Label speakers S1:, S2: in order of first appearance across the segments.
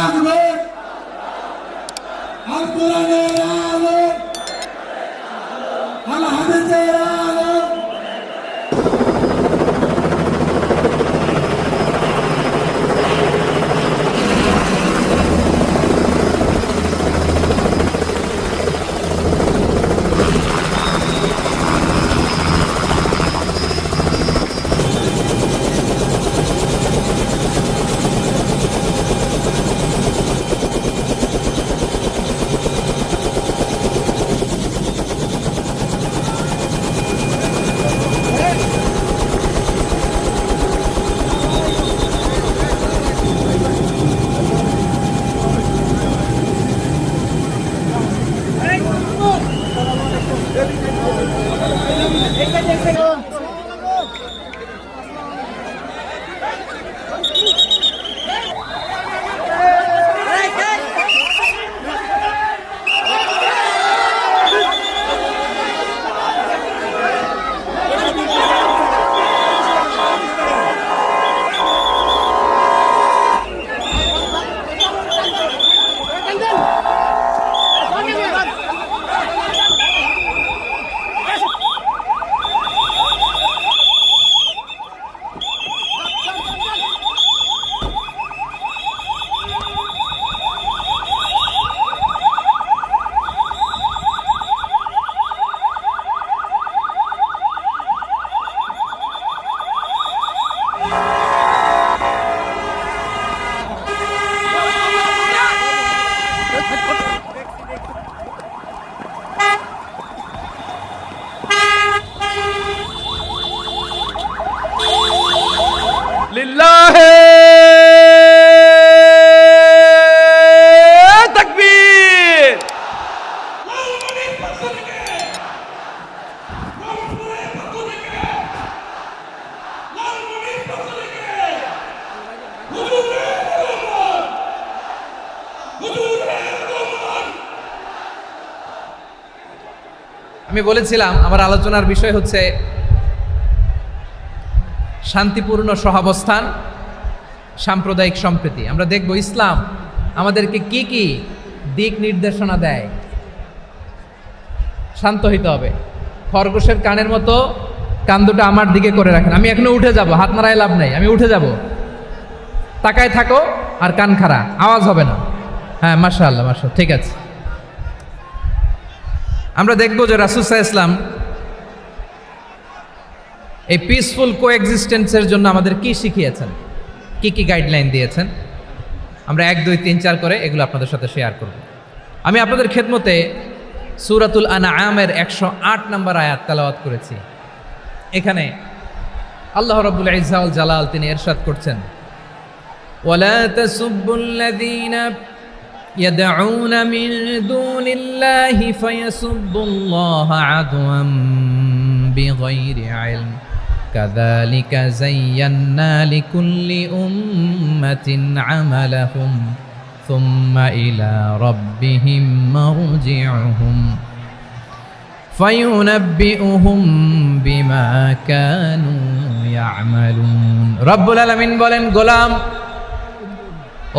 S1: থাকবে, আল কোরআনের আলো, আল হাদিসের আলো।
S2: লিল্লাহে তাকবীর। আমি বলেছিলাম আমার আলোচনার বিষয় হচ্ছে শান্তিপূর্ণ সহাবস্থান, সাম্প্রদায়িক সম্প্রীতি। আমরা দেখব ইসলাম আমাদেরকে কি কি দিক নির্দেশনা দেয়। শান্ত হইতে হবে, খরগোশের কানের মতো কান দুটো আমার দিকে করে রাখেন। আমি এখনো উঠে যাব, হাত নাড়ায় লাভ নাই, আমি উঠে যাব। তাকায় থাকো আর কান খাড়া, আওয়াজ হবে না। হ্যাঁ, মাশাআল্লাহ মাশাআল্লাহ, ঠিক আছে। আমরা দেখব যে রাসূল সাল্লাল্লাহু আলাইহি ওয়াসাল্লাম এই পিসফুল কোএক্সিস্টেন্সের জন্য আমাদের কি শিখিয়েছেন, কি কি গাইডলাইন দিয়েছেন। আমরা 1 2 3 4 করে এগুলো আপনাদের সাথে শেয়ার করব। আমি আপনাদের খেদমতে সূরাতুল আনআমের 108 নম্বর আয়াত তেলাওয়াত করেছি। এখানে আল্লাহ রাব্বুল ইজ্জা ওয়াল জালাল তিনি ইরশাদ করছেন, ওয়ালা তাসুব্বুল্লাযীনা ইয়াদউনা মিন দুনিল্লাহি ফায়াসুব্বুল্লাহা আদওয়াম বিগাইরি ইলম কাযালিকা যায়্যান্না লিকুল্লি উম্মাতিন আমালাহুম সুম্মা ইলা রাব্বিহিম মারজিউহুম ফায়ুনাব্বিউহুম বিমা কানু ইয়ামালুন। রব্বুল আলামিন বলেন, গোলাম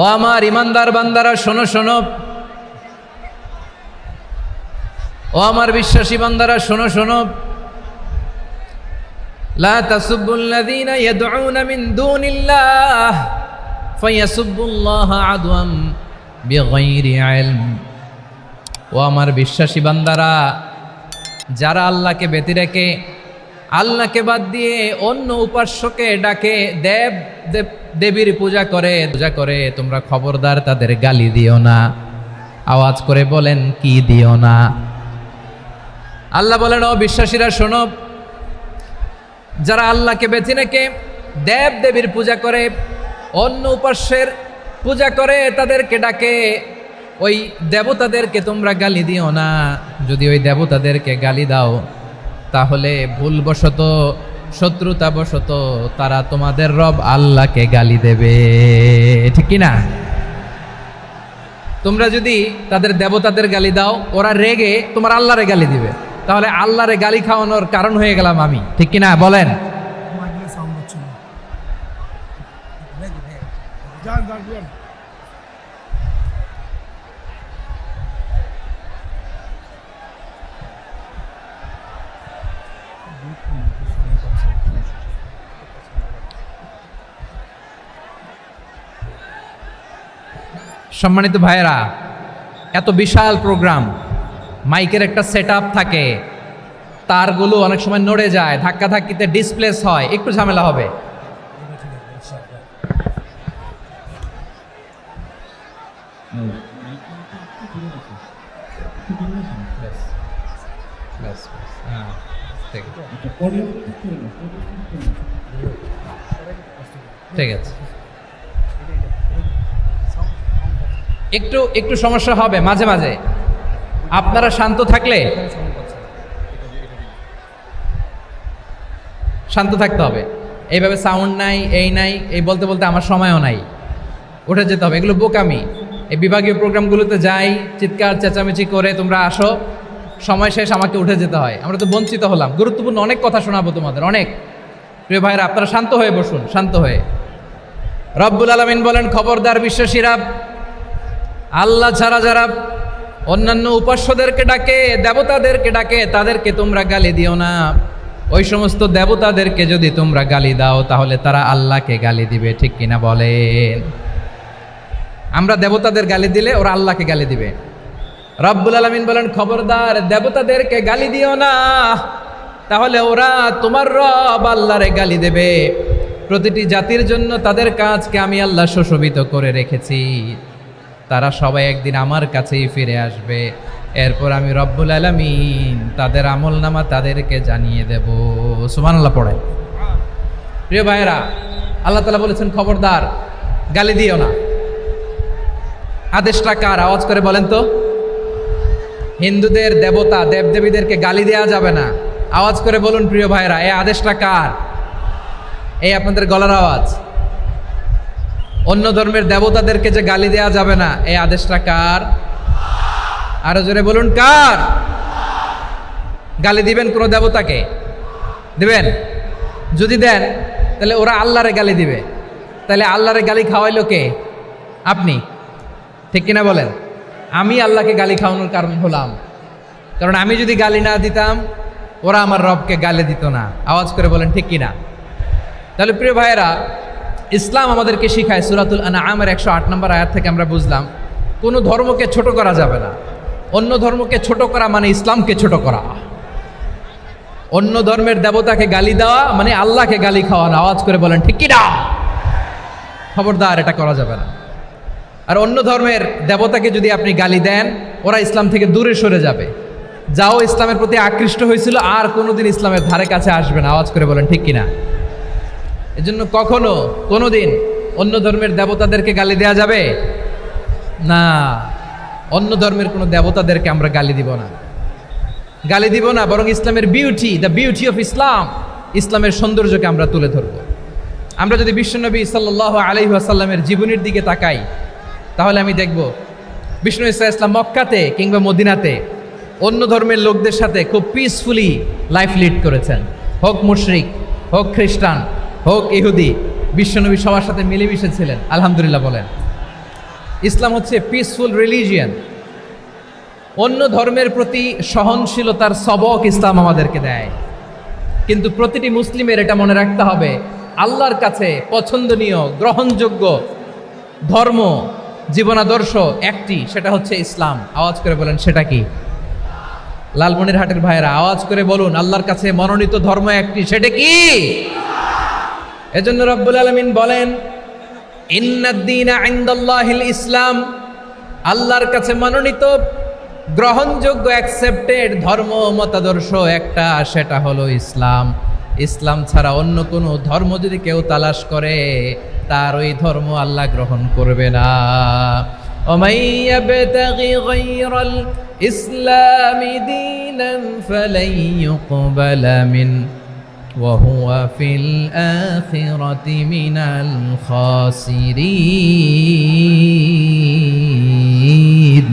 S2: ও আমার ইমানদার বান্দারা শোনো শোনো, ও আমার বিশ্বাসী বান্দারা শোনো শোনো, লা তাসুব্বুল্লাযীনা ইয়াদউনা মিন দুনিল্লাহ ফায়াসুব্বুল্লাহা আদওয়াম বিগাইরি ইলম। ও আমার বিশ্বাসী বান্দারা, যারা আল্লাহকে ব্যতি রেখে, আল্লাহকে বাদ দিয়ে অন্য উপাস্যকে ডাকে, দেবীর পূজা করে, তোমরা খবরদার তাদের গালি দিও না। আওয়াজ করে বলেন, কি দিও না? আল্লাহ বলেন, ও বিশ্বাসীরা শোনো, যারা আল্লাহকে বেছে রেখে দেবীর পূজা করে, অন্য উপাস্যের পূজা করে, তাদেরকে ডাকে, ওই দেবতাদেরকে তোমরা গালি দিও না। যদি ওই দেবতাদেরকে গালি দাও তাহলে ভুলবশত, শত্রুতাবশত তারা তোমাদের রব আল্লাহকে গালি দেবে, ঠিক কি না? তোমরা যদি তাদের দেবতাদের গালি দাও, ওরা রেগে তোমার আল্লাহরে গালি দিবে, তাহলে আল্লাহরে গালি খাওয়ানোর কারণ হয়ে গেলাম আমি, ঠিক কি না? বলেন। সম্মানিত ভাইয়েরা, এত বিশাল প্রোগ্রাম, মাইকের একটা সেট থাকে, তারগুলো অনেক সময় নড়ে যায়, ধাক্কাধাক্কিতে ডিসপ্লেস হয়, একটু ঝামেলা হবে। ঠিক আছে, একটু একটু সমস্যা হবে মাঝে মাঝে। আপনারা শান্ত থাকলে, শান্ত থাকতে হবে। এইভাবে সাউন্ড নাই, এই নাই, এই বলতে বলতে আমার সময়ও নাই, উঠে যেতে হবে। এগুলো বোকামি। এই বিভাগীয় প্রোগ্রামগুলোতে যাই, চিৎকার চেঁচামেচি করে তোমরা আসো, সময় শেষ, আমাকে উঠে যেতে হয়। আমরা তো বঞ্চিত হলাম। গুরুত্বপূর্ণ অনেক কথা শোনাবো তোমাদের, অনেক। প্রিয় ভাইরা, আপনারা শান্ত হয়ে বসুন, শান্ত হয়ে। রব্বুল আলামিন বলেন, খবরদার বিশ্বাসীরা, আল্লাহ ছাড়া যারা অন্যান্য উপাস্যদেরকে ডাকে, দেবতাদেরকে ডাকে, তাদেরকে তোমরা গালি দিও না। ওই সমস্ত দেবতাদেরকে যদি তোমরা গালি দাও, তাহলে তারা আল্লাহকে গালি দিবে। ঠিক কিনা বলেন? আমরা দেবতাদের গালি দিলে ওরা আল্লাহকে গালি দিবে। রব্বুল আলামিন বলেন, খবরদার দেবতাদেরকে গালি দিও না, তাহলে ওরা তোমার রব আল্লাহরে গালি দেবে। প্রতিটি জাতির জন্য তাদের কাজকে আমি আল্লাহ সুশোভিত করে রেখেছি। তারা সবাই একদিন আমার কাছেই ফিরে আসবে। এরপর আমি রব্বুল আলামিন তাদের আমলনামা তাদেরকে জানিয়ে দেব। সুবহানাল্লাহ পড়ে। প্রিয় ভাইয়েরা, আল্লাহ তাআলা বলেছেন, খবরদার গালি দিও না। আদেশটা কার? আওয়াজ করে বলেন তো। হিন্দুদের দেবতা দেবদেবীদেরকে গালি দেওয়া যাবে না। আওয়াজ করে বলুন প্রিয় ভাইয়েরা, এই আদেশটা কার? এই আপনাদের গলার আওয়াজ। অন্য ধর্মের দেবতাদেরকে যে গালি দেওয়া যাবে না, এই আদেশটা কার? আরো জোরে বলুন, কার? গালি দিবেন কোন দেবতাকে? দিবেন? যদি দেন তাহলে ওরা আল্লাহরে গালি দিবে। তাহলে আল্লাহরে গালি খাওয়াইলো কে? আপনি। ঠিক কিনা বলেন? আমি আল্লাহকে গালি খাওয়ানোর কারণ হলাম। কারণ আমি যদি গালি না দিতাম, ওরা আমার রবকে গালি দিত না। আওয়াজ করে বলেন ঠিক কিনা? তাহলে প্রিয় ভাইয়েরা, ইসলাম আমাদেরকে শিখায়, সূরাতুল আনআমের 108 নম্বর আয়াত থেকে আমরা বুঝলাম, কোনো ধর্মকে ছোট করা যাবে না। অন্য ধর্মকে ছোট করা মানে ইসলামকে ছোট করা। অন্য ধর্মের দেবতাকে গালি দেওয়া মানে আল্লাহকে গালি খাওয়ানো। আওয়াজ করে বলেন ঠিক কিনা? খবরদার, এটা করা যাবে না। আর অন্য ধর্মের দেবতাকে যদি আপনি গালি দেন, ওরা ইসলাম থেকে দূরে সরে যাবে। যাও ইসলামের প্রতি আকৃষ্ট হয়েছিল, আর কোনোদিন ইসলামের ধারে কাছে আসবে না। আওয়াজ করে বলেন ঠিক কিনা? এজন্য কখনো কোনোদিন অন্য ধর্মের দেবতাদেরকে গালি দেওয়া যাবে না। অন্য ধর্মের কোনো দেবতাদেরকে আমরা গালি দিব না, গালি দিব না। বরং ইসলামের beauty, the beauty of Islam, ইসলামের সৌন্দর্যকে আমরা তুলে ধরব। আমরা যদি বিশ্বনবী সাল্লাল্লাহু আলাইহি ওয়াসাল্লামের জীবনের দিকে তাকাই, তাহলে আমি দেখব বিষ্ণু ইসলাম মক্কাতে কিংবা মদিনাতে অন্য ধর্মের লোকদের সাথে খুব পিসফুলি লাইফ লিড করেছেন। হোক মুশরিক, হোক খ্রিস্টান, হোক ইহুদি, বিশ্বনবী সবার সাথে মিলেমিশে ছিলেন। আলহামদুলিল্লাহ বলেন। ইসলাম হচ্ছে পিসফুল রিলিজিয়ান। অন্য ধর্মের প্রতি সহনশীলতার সবক ইসলাম আমাদেরকে দেয়। কিন্তু প্রতিটি মুসলিমের এটা মনে রাখতে হবে, আল্লাহর কাছে পছন্দনীয় গ্রহণযোগ্য ধর্ম, জীবনাদর্শ একটি, সেটা হচ্ছে ইসলাম। আওয়াজ করে বলেন সেটা কি? লালমনিরহাটের ভাইয়েরা আওয়াজ করে বলুন, আল্লাহর কাছে মনোনীত ধর্ম একটি, সেটা কি? এজন্য রব্বুল আলামিন বলেন, ইন্নাদ-দীনা ইনদাল্লাহিল ইসলাম, আল্লাহর কাছে মনোনীত গ্রহণযোগ্য অ্যাকসেপ্টেড ধর্ম মতাদর্শ একটা, সেটা হলো ইসলাম। ইসলাম ছাড়া অন্য কোনো ধর্ম যদি কেউ তালাশ করে, তার ওই ধর্ম আল্লাহ গ্রহণ করবে না। ওমাই ইয়াবতাগি গায়রাল ইসলামি দীনান ফালাই ইউকবালা মিন ওয়া হুয়া ফিল আখিরাতি মিনাল খাসিরিন।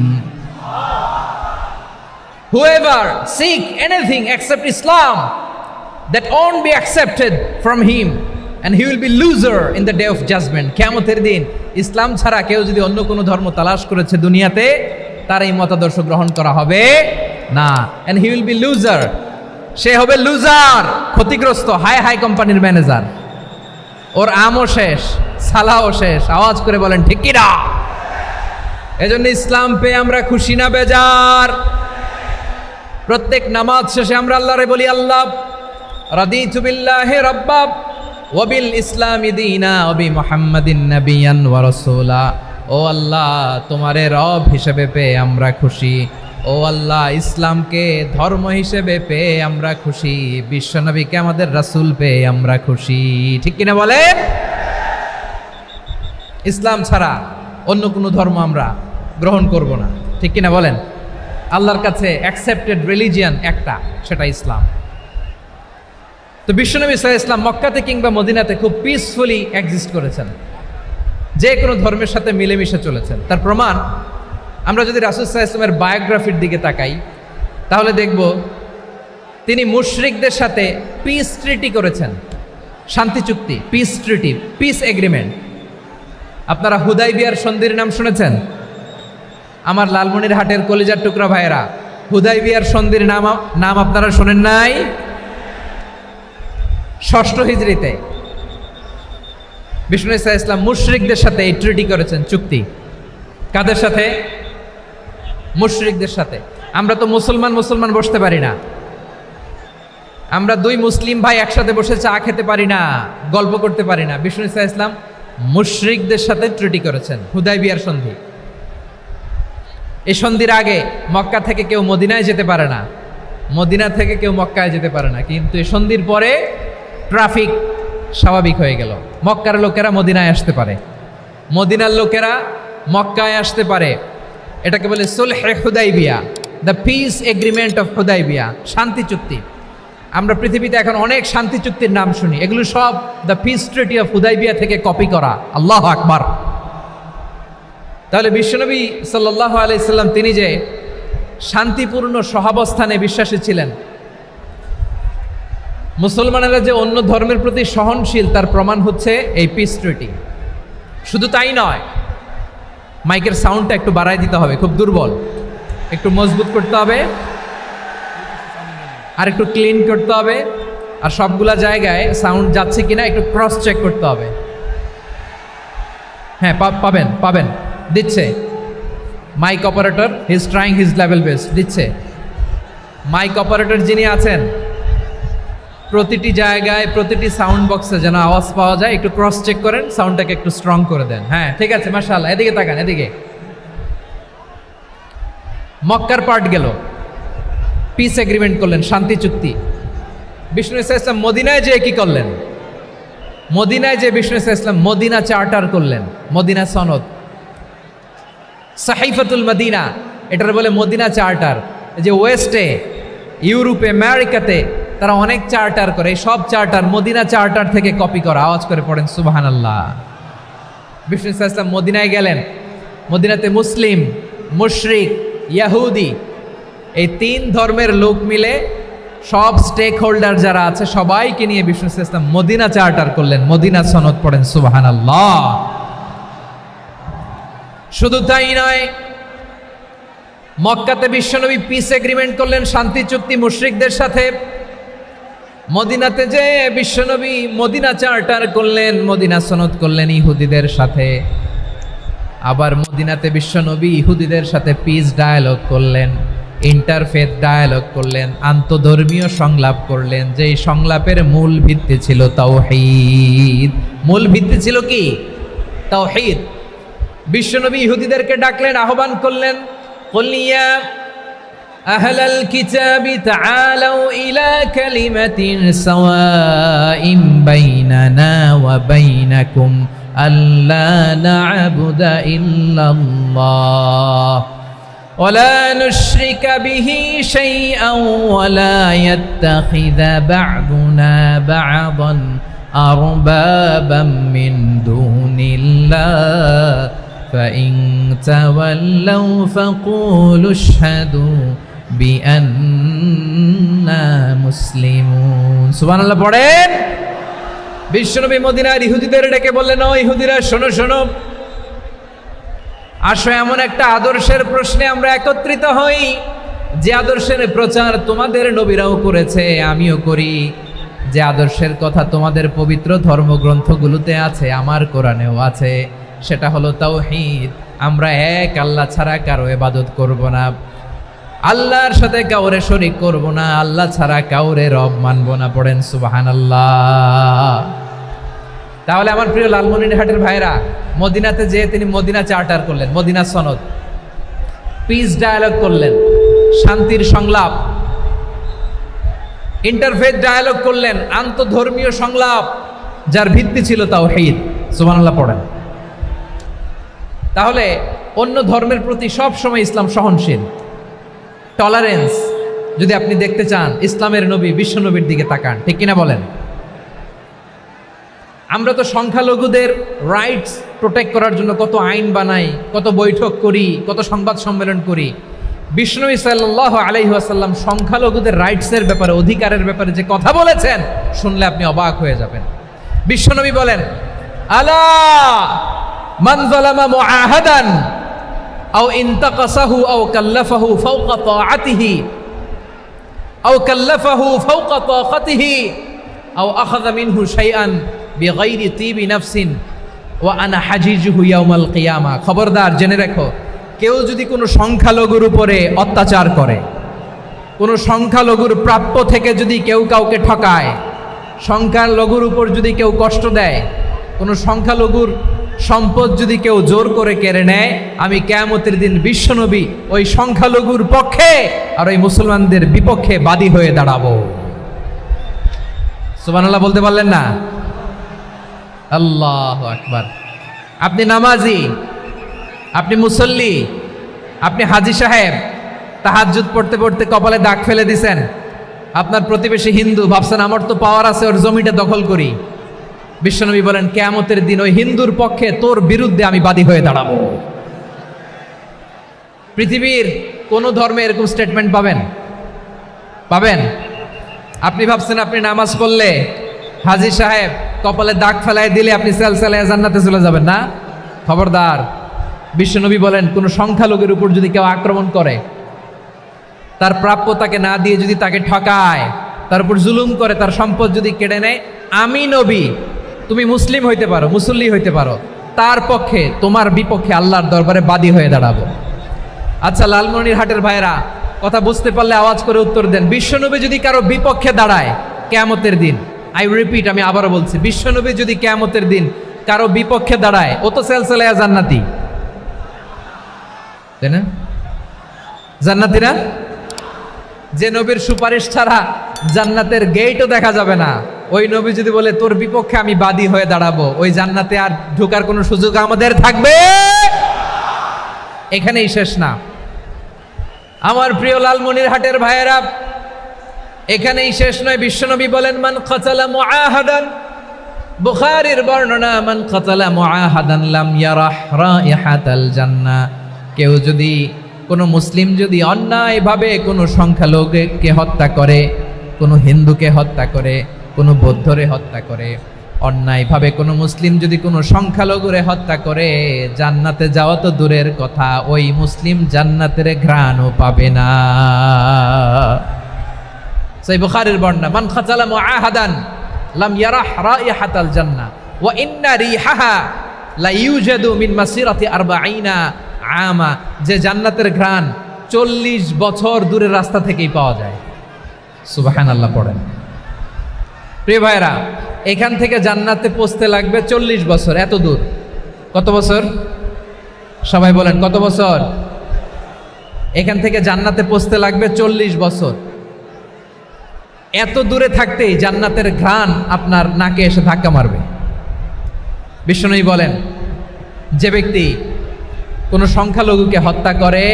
S2: Whoever seek anything except Islam, that won't be accepted from him, and he will be loser in the day of judgment. কিয়ামতের দিন ইসলাম ছাড়া কেউ যদি অন্য কোনো ধর্ম তালাশ করেছে দুনিয়াতে, তার এই মতাদর্শ গ্রহণ করা হবে না। and he will be loser, সে হবে লুজার, ক্ষতিগ্রস্ত, হাই হাই কোম্পানির ম্যানেজার। ওর আমও শেষ, সালাও শেষ। আওয়াজ করে বলেন ঠিক কিনা? এজন্য ইসলাম পেয়ে আমরা খুশি না বেজার? প্রত্যেক নামাজ শেষে আমরা আল্লাহরে বলি, আল্লাহ রাদিতু বিল্লাহি রাব্বা ওয়া বিল ইসলামি দীনা ওয়া বি মুহাম্মাদিন নাবিয়ান ওয়া রাসূলা। ও আল্লাহ, তোমারে রব হিসেবে পেয়ে আমরা খুশি। ও আল্লাহ, ইসলামকে ধর্ম হিসেবে পেয়ে আমরা খুশি। বিশ্বনবীকে আমাদের রাসূল পেয়ে আমরা খুশি। ঠিক কিনা বলেন? ইসলাম ছাড়া অন্য কোনো ধর্ম আমরা গ্রহণ করব না। ঠিক কিনা বলেন? আল্লাহর কাছে অ্যাকসেপ্টেড রিলিজিয়ান একটা, সেটা ইসলাম। তো বিশ্বনবী সাল্লাল্লাহু আলাইহি ওয়াসাল্লাম মক্কাতে কিংবা মদিনাতে খুব পিসফুলি এক্সিস্ট করেছেন, যে কোনো ধর্মের সাথে মিলেমিশে চলেছেন। তার প্রমাণ আমরা যদি রাসূল সাল্লাল্লাহু আলাইহি ওয়াসাল্লামের বায়োগ্রাফির দিকে তাকাই, তাহলে দেখব তিনি মুশরিকদের সাথে পিস ট্রিটি করেছেন, শান্তি চুক্তি, পিস ট্রিটি, পিস এগ্রিমেন্ট। আপনারা হুদাইবিয়ার সন্ধির নাম শুনেছেন? আমার লালমনিরহাটের কলিজার টুকরা ভাইয়েরা, হুদাইবিয়ার সন্ধির নাম আপনারা শোনেন নাই? 6ষ্ঠ হিজরিতে বিষ্ণু ঈসা ইসলাম মুশরিকদের সাথে এই ট্রিটি করেছেন, চুক্তি। কাদের সাথে? মুশরিকদের সাথে। আমরা তো মুসলমান বসতে পারি না। আমরা দুই মুসলিম ভাই একসাথে বসে চা খেতে পারি না, গল্প করতে পারি না। বিষ্ণু ঈসা ইসলাম মুশরিকদের সাথে ট্রিটি করেছেন, হুদাইবিয়ার সন্ধি। এই সন্ধির আগে মক্কা থেকে কেউ মদিনায় যেতে পারে না, মদিনা থেকে কেউ মক্কায় যেতে পারে না। কিন্তু এই সন্ধির পরে ট্রাফিক স্বাভাবিক হয়ে গেল। মক্কার লোকেরা মদিনায় আসতে পারে, মদিনার লোকেরা মক্কায় আসতে পারে। এটাকে বলে সুলহে Hudaybiyyah, the peace agreement of Hudaybiyyah, শান্তি চুক্তি। আমরা পৃথিবীতে এখন অনেক শান্তি চুক্তির নাম শুনি, এগুলো সব the piece treaty of Hudaibiya থেকে কপি করা। আল্লাহু আকবার। তাহলে বিশ্বনবী সাল্লাল্লাহু আলাইহি সাল্লাম তিনি যে শান্তিপূর্ণ সহাবস্থানে বিশ্বাসী ছিলেন, মুসলমানেরা যে অন্য ধর্মের প্রতি সহনশীল, তার প্রমাণ হচ্ছে এই পিস ট্রিটি। শুধু তাই নয়, মাইকের সাউন্ডটা একটু বাড়াই দিতে হবে, খুব দুর্বল, একটু মজবুত করতে হবে, আর একটু ক্লিন করতে হবে, আর সবগুলা জায়গায় সাউন্ড যাচ্ছে কিনা একটু ক্রস চেক করতে হবে। হ্যাঁ, পাবেন দিচ্ছে mike operator, he is trying his level best, দিচ্ছে। মাইক অপারেটর যিনি আছেন, প্রতিটি জায়গায় প্রতিটি সাউন্ড বক্সে যেন আওয়াজ পাওয়া যায়, একটু ক্রস চেক করেন, সাউন্ডটাকে একটু স্ট্রং করে দেন। হ্যাঁ, ঠিক আছে, মাশাআল্লাহ। এদিকে তাকান, এদিকে। মক্কার পার্ট গেল, পিস এগ্রিমেন্ট করলেন, শান্তি চুক্তি। বিষ্ণু ঈসা ইসলাম মদিনায় যেয়ে কি করলেন? মদিনায় যে বিষ্ণু ঈসা ইসলাম মদিনা চার্টার করলেন, মদিনা সনদ, সাহিফাতুল মদিনা, এটার বলে মদিনা চার্টার। যে ওয়েস্টে, ইউরোপে, আমেরিকাতে তারা অনেক চার্টার করে, এই সব চার্টার মদিনা চার্টার থেকে কপি করা। আওয়াজ করে পড়েন সুবহানাল্লাহ। বিষ্ণু ঈসা ইসলাম মদিনায় গেলেন, মদিনাতে মুসলিম, মুশরিক, ইয়াহুদি, এই 3 ধর্মের লোক মিলে সব স্টেক হোল্ডার যারা আছে সবাইকে নিয়ে বিষ্ণু ঈসা ইসলাম মদিনা চার্টার করলেন, মদিনা সনদ। পড়েন সুবহানাল্লাহ। শুধু তাই নয়, মক্কাতে বিশ্বনবী পিস এগ্রিমেন্ট করলেন, শান্তি চুক্তি মুশরিকদের সাথে। মদিনাতে যে বিশ্বনবী মদিনা চার্টার করলেন, মদিনা সনদ করলেন ইহুদিদের সাথে। আবার মদিনাতে বিশ্বনবী ইহুদিদের সাথে পিস ডায়ালগ করলেন, ইন্টারফেথ ডায়ালগ করলেন, আন্তধর্মীয় সংলাপ করলেন। যেই সংলাপের মূল ভিত্তি ছিল তাওহীদ। মূল ভিত্তি ছিল কি? তাওহীদ। বিশ্বনবী ইহুদিদেরকে ডাকলেন, আহ্বান করলেন, কুল ইয়া আহলাল কিতাবি তাআলাউ ইলা কালিমাতিন সাওয়াইন বাইনানা ওয়া বাইনাকুম আল্লা না'বুদা ইল্লাল্লাহ ওয়া লা নুশরিকা বিহি শাইআন ওয়া লা ইয়াত্তাখিযা বা'দুনা বা'দান আরবাবাম মিন দুনিল্লাহ فإن تولوا فقولوا اشهدوا بأننا مسلمون সুবহানাল্লাহ পড়েন। বিশ্বনবী মদিনার ইহুদিদের ডেকে বললেন, ও ইহুদিরা, শোনো শোনো, আসো এমন একটা আদর্শের প্রশ্নে আমরা একত্রিত হই, যে আদর্শের প্রচার তোমাদের নবীরাও করেছে, আমিও করি, যে আদর্শের কথা তোমাদের পবিত্র ধর্মগ্রন্থগুলোতে আছে, আমার কোরআনেও আছে। সেটা হলো তাওহীদ। আমরা এক আল্লাহ ছাড়া কারো ইবাদত করব না, আল্লাহর সাথে কাউরে শরীক করব না, আল্লাহ ছাড়া কাউরে রব মানব না। পড়েন সুবহানাল্লাহ। তাহলে আমার প্রিয় লালমনিরহাটের ভাইরা, মদিনাতে যেয়ে তিনি মদিনা চার্টার করলেন, মদিনা সনদ, পিস ডায়ালগ করলেন, শান্তির সংলাপ, ইন্টারফেথ ডায়ালগ করলেন, আন্তধর্মীয় সংলাপ যার ভিত্তি ছিল তাওহীদ। সুবহানাল্লাহ পড়েন। তাহলে অন্য ধর্মের প্রতি সব সময় ইসলাম সহনশীল, টলারেন্স। যদি আপনি দেখতে চান ইসলামের নবী বিশ্ব নবীর দিকে তাকান, ঠিক কিনা বলেন? আমরা তো সংখ্যালঘুদের রাইটস প্রোটেক্ট করার জন্য কত আইন বানাই, কত বৈঠক করি, কত সংবাদ সম্মেলন করি। বিষ্ণু সাল্লাল্লাহু আলাইহি ওয়াসাল্লাম সংখ্যালঘুদের রাইটসের ব্যাপারে, অধিকারের ব্যাপারে যে কথা বলেছেন, শুনলে আপনি অবাক হয়ে যাবেন। বিশ্বনবী বলেন, আলা মান যালামা মুআহাদান আও ইনতাকাসাহু আও কাল্লাফাহু ফাওকা তাআতিহি আও কাল্লাফাহু ফাওকা তাকাতিহি আও আখাযা মিনহু শাইআন বিগাইরি তিবি নাফসিন ওয়া আনা হাজিজুহু ইয়াউমাল কিয়ামা। খবরদার, জেনে রাখো, কেউ যদি কোনো সংখ্যালঘুর উপরে অত্যাচার করে, কোনো সংখ্যালঘুর প্রাপ্য থেকে যদি কেউ কাউকে ঠকায়, সংখ্যালঘুর উপর যদি কেউ কষ্ট দেয়, কোনো সংখ্যালঘুর সম্পদ যদি কেউ জোর করে কেড়ে নেয়, আমি কিয়ামতের দিন বিশ্বনবী ওই সংখ্যালঘুর পক্ষে আর ওই মুসলমানদের বিপক্ষে বাদী হয়ে দাঁড়াবো। সুবহানাল্লাহ বলতে পারলেন না? আল্লাহু আকবার। আপনি নামাজি, আপনি মুসল্লি, আপনি হাজী সাহেব, তাহাজ্জুদ পড়তে পড়তে কপালে দাগ ফেলে দিছেন, আপনার প্রতিবেশী হিন্দু, ভাবছেন আমার তো পাওয়ার আছে, ওর জমিটা দখল করি। বিশ্বনবী বলেন, কিয়ামতের দিন ওই হিন্দুর পক্ষে তোর বিরুদ্ধে আমি বাদী হয়ে দাঁড়াবো। পৃথিবীর কোন ধর্মে এরকম স্টেটমেন্ট পাবেন? পাবেন? আপনি ভাবছেন আপনি নামাজ পড়লে হাজী সাহেব কপালে দাগ ফেলায় দিলে আপনি সেলসেলায় জান্নাতে চলে যাবেন না? খবরদার। বিশ্বনবী বলেন, কোন সংখ্যালঘুর উপর যদি কেউ আক্রমণ করে, তার প্রাপ্য তাকে না দিয়ে যদি তাকে ঠকায়, তার উপর জুলুম করে, তার সম্পদ যদি কেড়ে নেয়, আমি নবী, তুমি মুসলিম হইতে পারো, মুসল্লি হইতে পারো, তার পক্ষে, তোমার বিপক্ষে আল্লাহর দরবারে বাদী হয়ে দাঁড়াবো। আচ্ছা লালমনিরহাটের ভাইরা, কথা বুঝতে পারলে আওয়াজ করে উত্তর দেন। বিশ্বনবী যদি কারো বিপক্ষে দাঁড়ায় কিয়ামতের দিন, আই রিপিট, আমি আবারও বলছি, বিশ্বনবী যদি কিয়ামতের দিন কারো বিপক্ষে দাঁড়ায়, ও তো সেলসেলায়া জান্নাতি, তাই না? জান্নাতি না? যে নবীর সুপারিশ ছাড়া জান্নাতের গেটও দেখা যাবে না, ওই নবী যদি বলে তোর বিপক্ষে আমি বাদী হয়ে দাঁড়াবো, ওই জান্নাতে আর ঢোকার কোনো সুযোগ আমাদের থাকবে? এখানেই শেষ না আমার প্রিয় লালমনিরহাটের ভাইয়েরা, এখানেই শেষ নয়। বিশ্বনবী বলেন, মান কাতালা মুআহাদান, বুখারীর বর্ণনা, মান কাতালা মুআহাদান লাম ইয়ারাহ রাইহাতাল জান্নাহ। কেউ যদি, কোনো মুসলিম যদি অন্যায়ভাবে কোনো সংখ্যালঘুকে হত্যা করে, কোনো হিন্দুকে হত্যা করে, কোনো বৌদ্ধরে হত্যা করে, অন্যায়ভাবে কোনো মুসলিম যদি কোনো সংখ্যালঘুরে হত্যা করে, জান্নাতে যাওয়া তো দূরের কথা, ওই মুসলিম জান্নাতের ঘ্রাণও পাবে না। সেই বুখারীর বর্ণনা, মান কাতালা মুআহাদান লাম ইয়ারাহ রাইহাতাল জান্নাহ ওয়া ইন্না রিহাহা লা ইউজাদু মিন মাসিরাতি 40 আমা। যে জান্নাতের ঘ্রাণ 40 বছর দূরের রাস্তা থেকেই পাওয়া যায়। সুবহানাল্লাহ পড়েন। প্রিয় ভাইরা, এখান থেকে জান্নাতে পৌঁছতে লাগবে 40 বছর। এত দূর, কত বছর? সবাই বলেন কত বছর? এখান থেকে জান্নাতে পৌঁছতে লাগবে 40 বছর। এত দূরে থাকতেই জান্নাতের ঘ্রাণ আপনার নাকে এসে ধাক্কা মারবে। বিষ্ণুই বলেন, যে ব্যক্তি কোনো সংখ্যালঘুকে হত্যা করে,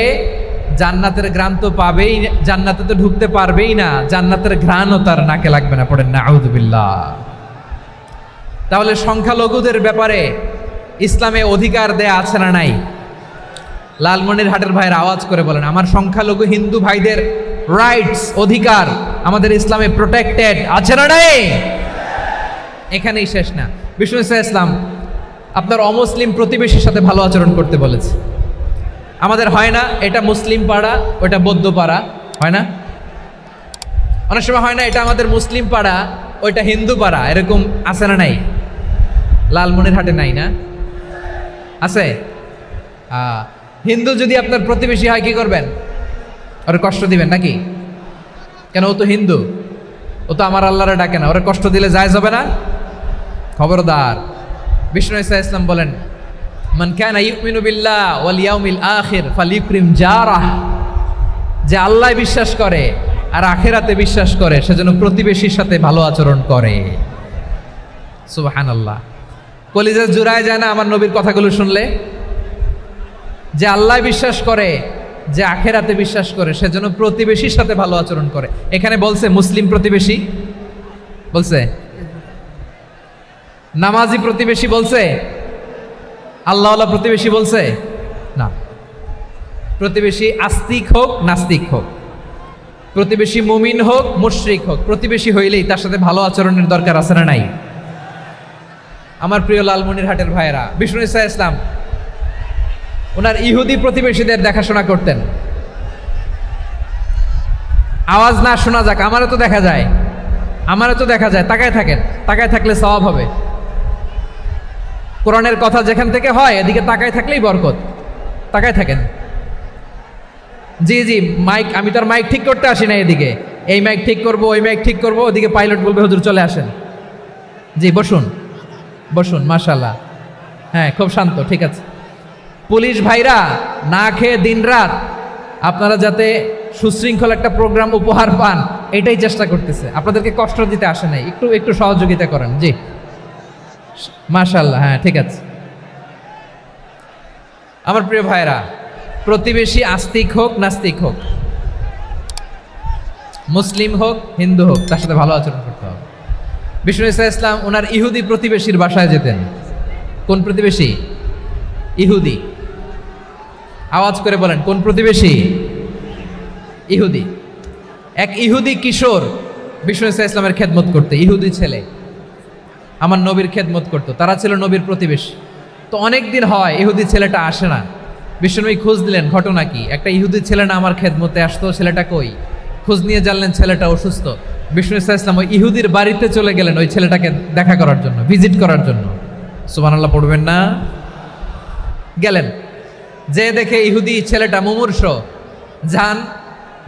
S2: জান্নাতের ঘ্রাণ তো পাবেই, জান্নাতে তো ঢুকতে পারবেই না, জান্নাতের ঘ্রাণও তার নাকে লাগবে না। পড়েন নাউযুবিল্লাহ। তাহলে সংখ্যালঘুদের ব্যাপারে ইসলামে অধিকার দেয়া আছে না নাই? লালমনিরহাটের ভাইয়ের আওয়াজ করে বলেন, আমার সংখ্যালঘু হিন্দু ভাইদের রাইটস, অধিকার আমাদের ইসলামে প্রোটেক্টেড আছে না নাই? এখানেই শেষ না। বিষ্ণু ইসলাম আপনার অমুসলিম প্রতিবেশীর সাথে ভালো আচরণ করতে বলেছে। আমাদের হয় না, এটা মুসলিম পাড়া, ওটা বৌদ্ধ পাড়া, হয় না? অনেক সময় হয় না, এটা আমাদের মুসলিম পাড়া, ওইটা হিন্দু পাড়া, এরকম আছে না নাই? লালমনিরহাটে নাই না? আছে? হিন্দু যদি আপনার প্রতিবেশী হয় কি করবেন? ওরে কষ্ট দিবেন নাকি? কেন, ও তো হিন্দু, ও তো আমার আল্লাহরে ডাকে না, ওরে কষ্ট দিলে জায়েজ হবে না? খবরদার। বিষ্ণু ঈসা ইসলাম বলেন, মান কানা ইউমিনু বিল্লাহ ওয়াল ইয়াউমিল আখির ফালিউকরিম জারাহ, যে আল্লাহ বিশ্বাস করে আর আখিরাতে বিশ্বাস করে সেজন্য প্রতিবেশীর সাথে ভালো আচরণ করে। সুবহানাল্লাহ। কলিজা জুড়ায় যায় না আমার নবীর কথাগুলো শুনলে? যে আল্লাহ বিশ্বাস করে, যে আখিরাতে বিশ্বাস করে সেজন্য প্রতিবেশীর সাথে ভালো আচরণ করে। এখানে বলছে মুসলিম প্রতিবেশী বলছে, নামাজি প্রতিবেশী বলছে, আল্লাহওয়ালা প্রতিবেশী বলছে না। প্রতিবেশী আস্তিক হোক নাস্তিক হোক, প্রতিবেশী মুমিন হোক মুশরিক হোক, প্রতিবেশী হইলেই তার সাথে ভালো আচরণের দরকার আছে না নাই? আমার প্রিয় লালমনিরহাটের ভাইয়েরা, বিষ্ণু ঈসা ইসলাম ওনার ইহুদি প্রতিবেশীদের দেখাশোনা করতেন। আওয়াজ না শোনা যাক, আমারও তো দেখা যায়, তাকায় থাকেন, তাকায় থাকলে সওয়াব হবে। কোরআনের কথা যেখান থেকে হয় এদিকে তাকায় থাকলেই বরকত। তাকায় থাকেন। জি জি, মাইক, আমি তো আর মাইক ঠিক করতে আসি না এদিকে, এই মাইক ঠিক করব, ওই মাইক ঠিক করব, ওদিকে পাইলট বলবে হুজুর চলে আসেন। জি বসুন বসুন, মাশাআল্লাহ। হ্যাঁ, খুব শান্ত, ঠিক আছে। পুলিশ ভাইরা না খেয়ে দিনরাত আপনারা যাতে সুশৃঙ্খল একটা প্রোগ্রাম উপহার পান এটাই চেষ্টা করতেছে, আপনাদেরকে কষ্ট দিতে আসে নাই, একটু একটু সহযোগিতা করেন। জি মাশাআল্লাহ, হ্যাঁ ঠিক আছে। আমার প্রিয় ভাইরা, প্রতিবেশী আস্তিক হোক নাস্তিক হোক, মুসলিম হোক হিন্দু হোক, তার সাথে ভালো আচরণ করতে হবে। বিষ্ণু ঈসা ইসলাম ওনার ইহুদি প্রতিবেশীর বাসায় যেতেন। কোন প্রতিবেশী? ইহুদি। আওয়াজ করে বলেন, কোন প্রতিবেশী? ইহুদি। এক ইহুদি কিশোর বিষ্ণু ঈসা ইসলামের খেদমত করতে, ইহুদি ছেলে আমার নবীর খেদমত করতো, তারা ছিল নবীর প্রতিবেশী। তো অনেক দিন হয় ইহুদি ছেলেটা আসে না। বিষ্ণুনবী খোঁজ দিলেন, ঘটনা কি? একটা ইহুদি ছেলে না আমার খেদমতে আসতো, ছেলেটা কই? খোঁজ নিয়ে জানলেন ছেলেটা অসুস্থ। বিষ্ণু ঈসা ইসলাম ওই ইহুদির বাড়িতে চলে গেলেন ওই ছেলেটাকে দেখা করার জন্য, ভিজিট করার জন্য। সুবহানাল্লাহ পড়বেন না? গেলেন, যে দেখে ইহুদি ছেলেটা মুমূর্ষ,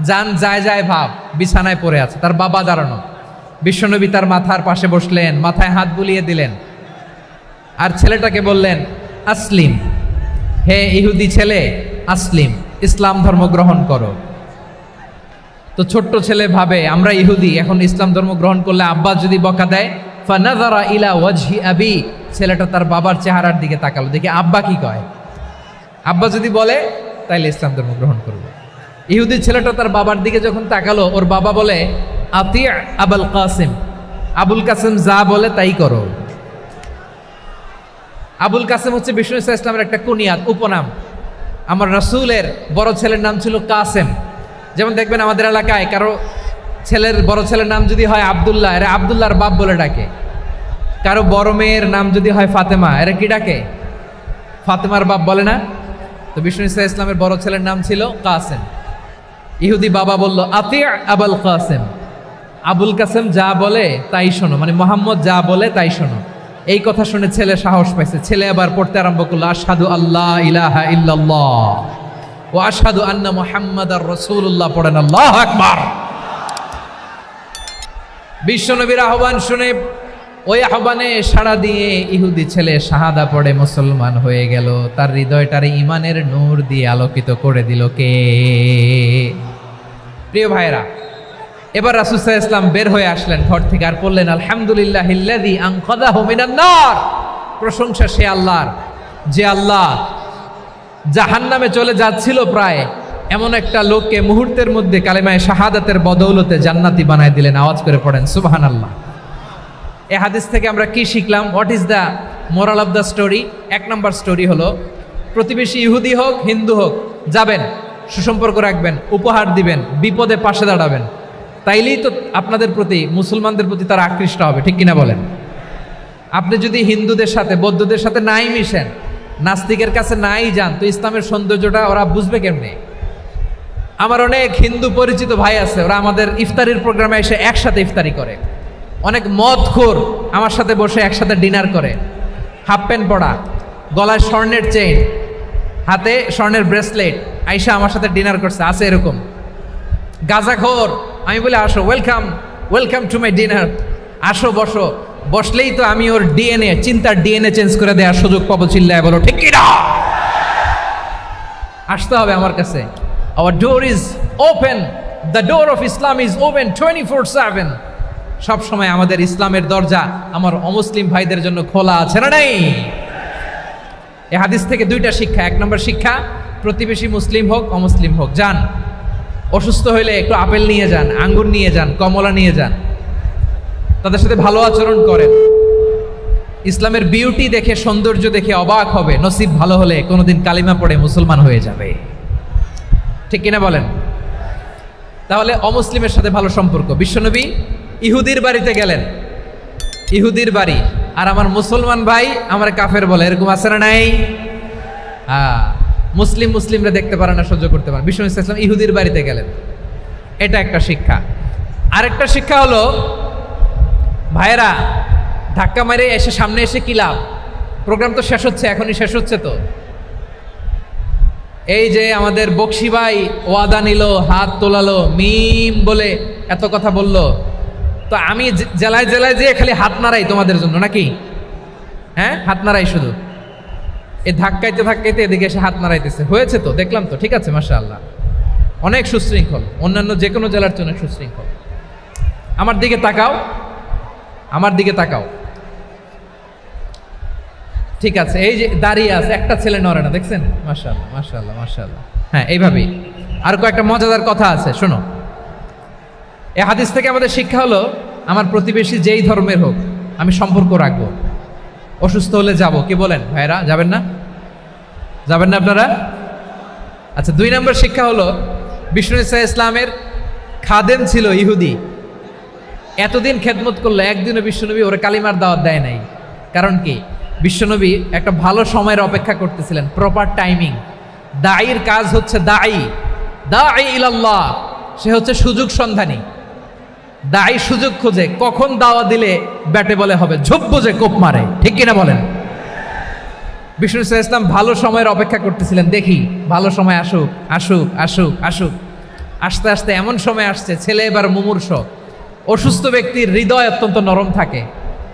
S2: জান যায় যায় ভাব, বিছানায় পড়ে আছে, তার বাবা দাঁড়ানো। বিশ্বনবী তার মাথার পাশে বসলেন, মাথায় হাত বুলিয়ে দিলেন, আর ছেলেটাকে বললেন আসলিম, হে ইহুদি ছেলে আসলিম, ইসলাম ধর্ম গ্রহণ করো। তো ছোট্ট ছেলে ভাবে আমরা ইহুদি, এখন ইসলাম ধর্ম গ্রহণ করলে আব্বা যদি বকা দেয়, ফানাযারা ইলা ওয়াজহি আবি, ছেলেটা তার বাবার চেহারার দিকে তাকালো, দেখি আব্বা কি কয়। আব্বা যদি বলে তাইলে ইসলাম ধর্ম গ্রহণ করবো। ইহুদি ছেলেটা তার বাবার দিকে যখন তাকালো, ওর বাবা বলে আতি আবুল কাসিম, আবুল কাসিম যা বলে তাই করো। আবুল কাসিম হচ্ছে বিষ্ণু ঈসা ইসলামের একটা কুনিয়াত, উপনাম। আমার রাসূলের বড় ছেলের নাম ছিল কাসেম। যেমন দেখবেন আমাদের এলাকায় কারো বড় ছেলের নাম যদি হয় আব্দুল্লাহ, এরা আব্দুল্লাহর বাপ বলে ডাকে। কারো বড় মেয়ের নাম যদি হয় ফাতেমা, এরা কি ডাকে? ফাতেমার বাপ বলে না? তো বিষ্ণু ঈসা ইসলামের বড় ছেলের নাম ছিল কাসেম। ইহুদি বাবা বলল আতি আবুল কাসেম, আবুল কাসেম যা বলে তাই শোনো, মানে মোহাম্মদ যা বলে তাই শোনো। এই কথা শুনে ছেলে সাহস পাইছে, ছেলে আবার পড়তে আরম্ভ করলো আশহাদু আল্লাহ ইলাহা ইল্লাল্লাহ ওয়া আশহাদু আন্না মুহাম্মাদার রাসূলুল্লাহ। পড়েন আল্লাহু আকবার। বিশ্বনবীর আহ্বান শুনে ওই আহ্বানে সাড়া দিয়ে ইহুদি ছেলে শাহাদা পড়ে মুসলমান হয়ে গেল। তার হৃদয়টার ইমানের নূর দিয়ে আলোকিত করে দিল কে? প্রিয় ভাইরা, এবার রাসূল সাল্লাল্লাহু আলাইহি ওয়াসাল্লাম বের হয়ে আসলেন ঘর থেকে, আর বললেন আলহামদুলিল্লাহিল্লাযী আনকাযাহু মিনান নার। প্রশংসা সে আল্লাহর, যে আল্লাহ জাহান্নামে চলে যাচ্ছিল প্রায় এমন একটা লোককে মুহূর্তের মধ্যে কালেমায়ে শাহাদাতের বদৌলতে জান্নাতি বানায় দিলেন। আওয়াজ করে পড়েন সুবহানাল্লাহ। এই হাদিস থেকে আমরা কি শিখলাম? What is the moral of the story? এক নম্বর স্টোরি হলো, প্রতিবেশী ইহুদি হোক হিন্দু হোক, যাবেন, সুসম্পর্ক রাখবেন, উপহার দিবেন, বিপদে পাশে দাঁড়াবেন, তাইলেই তো আপনাদের প্রতি, মুসলমানদের প্রতি তারা আকৃষ্ট হবে, ঠিক কিনা বলেন? আপনি যদি হিন্দুদের সাথে বৌদ্ধদের সাথে নাই মিশেন, নাস্তিকের কাছে নাই যান, তো ইসলামের সৌন্দর্যটা ওরা বুঝবে কেমনে? আমার অনেক হিন্দু পরিচিত ভাই আছে, ওরা আমাদের ইফতারির প্রোগ্রামে এসে একসাথে ইফতারি করে। অনেক মদখোর আমার সাথে বসে একসাথে ডিনার করে, হাফ প্যান্ট পরা, গলায় স্বর্ণের চেইন, হাতে স্বর্ণের ব্রেসলেট, আইসা আমার সাথে ডিনার করছে, আছে এরকম গাঁজাখোর। আমি বলি আসো, welcome welcome to my dinner, আসো বসো। বসলেই তো আমি ওর ডিএনএ, চিন্তার ডিএনএ চেঞ্জ করে দেওয়ার সুযোগ পাবো। চিল্লায় বলো ঠিক কি না? আসতে হবে আমার কাছে। Hour door is open, the door of Islam is open 24/7। সব সময় আমাদের ইসলামের দরজা আমার অমুসলিম ভাইদের জন্য খোলা আছে না নাই? এই হাদিস থেকে দুইটা শিক্ষা। এক নম্বর শিক্ষা, প্রতিবেশী মুসলিম হোক অমুসলিম হোক, যান, অসুস্থ হইলে একটু আপেল নিয়ে যান, আঙ্গুর নিয়ে যান, কমলা নিয়ে যান, তাদের সাথে ভালো আচরণ করেন। ইসলামের বিউটি দেখে, সৌন্দর্য দেখে অবাক হবে, নসিব ভালো হলে কোনোদিন কালিমা পড়ে মুসলমান হয়ে যাবে। ঠিক কিনা বলেন? তাহলে অমুসলিমের সাথে ভালো সম্পর্ক। বিশ্বনবী ইহুদির বাড়িতে গেলেন, ইহুদির বাড়ি, আর আমার মুসলমান ভাই আমার কাফের বলে, এরকম আছে না নাই? মুসলিমরা দেখতে পারে না, সহ্য করতে পারে। বিশ্বনবী সাল্লাল্লাহু আলাইহি ওয়াসাল্লাম ইহুদির বাড়িতে গেলেন, এটা একটা শিক্ষা। আরেকটা শিক্ষা হলো, ভাইয়েরা ধাক্কা মারে এসে সামনে এসে কি লাভ? প্রোগ্রাম তো শেষ হচ্ছে, এখনই শেষ হচ্ছে। তো এই যে আমাদের বকশি ভাই ওয়াদা নিল, হাত তোলালো, মিম বলে এত কথা বলল, তো আমি জেলায় জেলায় যেয়ে খালি হাত নাড়াই তোমাদের জন্য নাকি? হ্যাঁ, হাত নাড়াই শুধু। এই ধাক্কাইতে ধাক্কাইতে এদিকে এসে হাত নাড়াইতেছে, হয়েছে তো, দেখলাম তো, ঠিক আছে, মাশাআল্লাহ, অনেক সুশৃঙ্খল, অন্যান্য যে কোনো জেলার জন্য সুশৃঙ্খল। আমার দিকে তাকাও, আমার দিকে তাকাও, ঠিক আছে। এই যে দাঁড়িয়ে আছে, একটা ছেলে নড়ে না, দেখছেন? মাশাআল্লাহ মাশাআল্লাহ মাশাআল্লাহ। হ্যাঁ, এইভাবেই। আর কয়েকটা মজাদার কথা আছে, শোনো। এই হাদিস থেকে আমাদের শিক্ষা হলো, আমার প্রতিবেশী যেই ধর্মের হোক আমি সম্পর্ক রাখবো। অসুস্থ হলে যাব, কি বলেন ভাইরা? যাবেন না? যাবেন না আপনারা? আচ্ছা, 2 নম্বর শিক্ষা হলো, বিষ্ণু ইসা ইসলামের খাদেম ছিল ইহুদি, এতদিন খেদমত করলো, একদিনও বিশ্বনবী ওরা কালিমার দাওয়াত দেয় নাই। কারণ কি? বিশ্বনবী একটা ভালো সময়ের অপেক্ষা করতেছিলেন, প্রপার টাইমিং। দায়ীর কাজ হচ্ছে দায়ী ইলাল্লাহ, সে হচ্ছে সুযোগ সন্ধানী। দায়ী সুযোগ খোঁজে, কখন দাওয়া দিলে ব্যাটে বলে হবে, ঝোপ বুঝে কোপ মারে, ঠিক কিনা বলেন? বিষ্ণু ইসলাম ভালো সময়ের অপেক্ষা করতেছিলেন, দেখি ভালো সময় আসুক আসুক আসুক আসুক। আস্তে আস্তে এমন সময় আসছে, ছেলে এবার মুমূর্ষ। অসুস্থ ব্যক্তির হৃদয় অত্যন্ত নরম থাকে।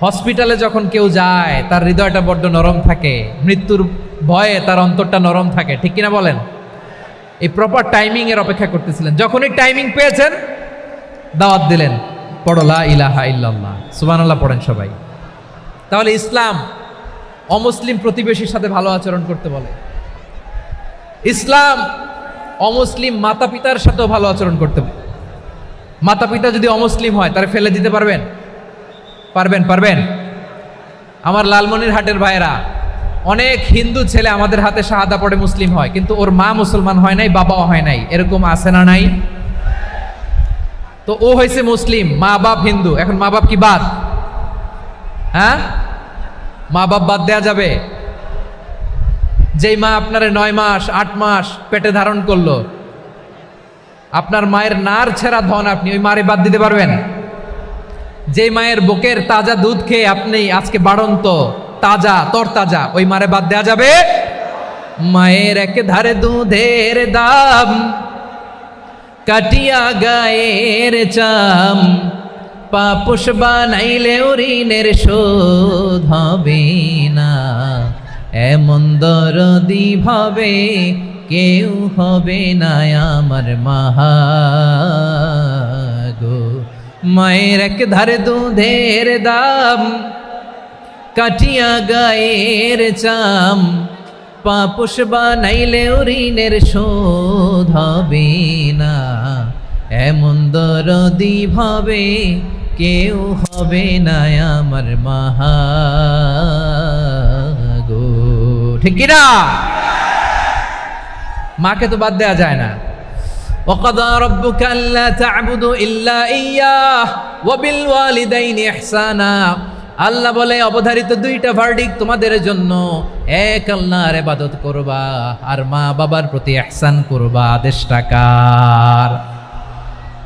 S2: হসপিটালে যখন কেউ যায় তার হৃদয়টা বড্ড নরম থাকে, মৃত্যুর ভয়ে তার অন্তরটা নরম থাকে, ঠিক কিনা বলেন? এই প্রপার টাইমিং এর অপেক্ষা করতেছিলেন। যখনই টাইমিং পেয়েছেন, দাওয়াত দিলেন, পড়ো লা ইলাহা ইল্লাল্লাহ, সুবহানাল্লাহ পড়েন সবাই। তাহলে ইসলাম অমুসলিম প্রতিবেশীর সাথে ভালো আচরণ করতে বলে। ইসলাম অমুসলিম মাতা পিতার সাথেও ভালো আচরণ করতে বলে। মাতা পিতা যদি অমুসলিম হয়, তারা ফেলে দিতে পারবেন? পারবেন? আমার লালমনিরহাটের ভাইয়েরা, অনেক হিন্দু ছেলে আমাদের হাতে শাহাদা পড়ে মুসলিম হয়, কিন্তু ওর মা মুসলমান হয় নাই, বাবাও হয় নাই, এরকম আছে না নাই? তো ও হয়েছে মুসলিম, মা বাপ হিন্দু, এখন মা বাপ কি বাদ? হ্যাঁ, মা বাপ বাদ দেয়া যাবে? যেই মা আপনারে 9 মাস 8 মাস পেটে ধারণ করলো, আপনার মায়ের নার ছেঁড়া ধন, আপনি ওই মারে বাদ দিতে পারবেন? যেই মায়ের বুকের তাজা দুধ খেয়ে আপনি আজকে বাড়ন্ত তাজা তরতাজা, ওই মারে বাদ দেয়া যাবে? মায়ের এক ধারে দুধের দাম, কাটিয়া গায়ের চাম, পাপোশ বানাইলে ঋণের শোধ হবে না, এমন দরদি ভাবে কেউ হবে না আমার মাহা গো। মায়ের এক ধারে দুধের দাম, কাটিয়া গায়ের চাম, পাপোশ বানাইলে ঋণের শোধ হবে না, এমন দরদি ভাবে কেউ হবে না আমার মাহা গো, ঠিক কিনা? মাকে তো বাদ দেওয়া যায় না। وَقَضَى رَبُّكَ أَلَّا تَعْبُدُوا إِلَّا إِيَّاهُ وَبِالْوَالِدَيْنِ إِحْسَانًا। আল্লাহ বলে, অবধারিত 2টা ভার্ডিক তোমাদের জন্য, এক আল্লাহর ইবাদত করবা আর মা বাবার প্রতি ইহসান করবা। আদেশটা কার?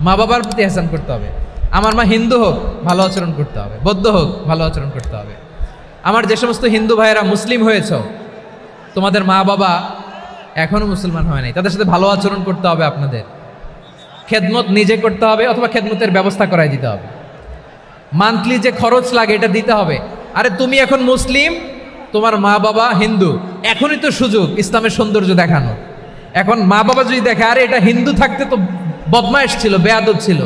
S2: মা বাবার প্রতি ইহসান করতে হবে। আমার মা হিন্দু হোক, ভালো আচরণ করতে হবে, বৌদ্ধ হোক, ভালো আচরণ করতে হবে। আমার যে সমস্ত হিন্দু ভাইয়েরা মুসলিম হয়েছ, তোমাদের মা বাবা এখনো মুসলমান হয় নাই, তাদের সাথে ভালো আচরণ করতে হবে, আপনাদের খেদমত নিজে করতে হবে অথবা খেদমতের ব্যবস্থা করাই দিতে হবে। মান্থলি যে খরচ লাগে এটা দিতে হবে। আরে তুমি এখন মুসলিম, তোমার মা বাবা হিন্দু, এখনই তো সুযোগ ইসলামের সৌন্দর্য দেখানো। এখন মা বাবা যদি দেখে আরে এটা হিন্দু থাকতে তো বদমাইশ ছিল, বেয়াদব ছিল,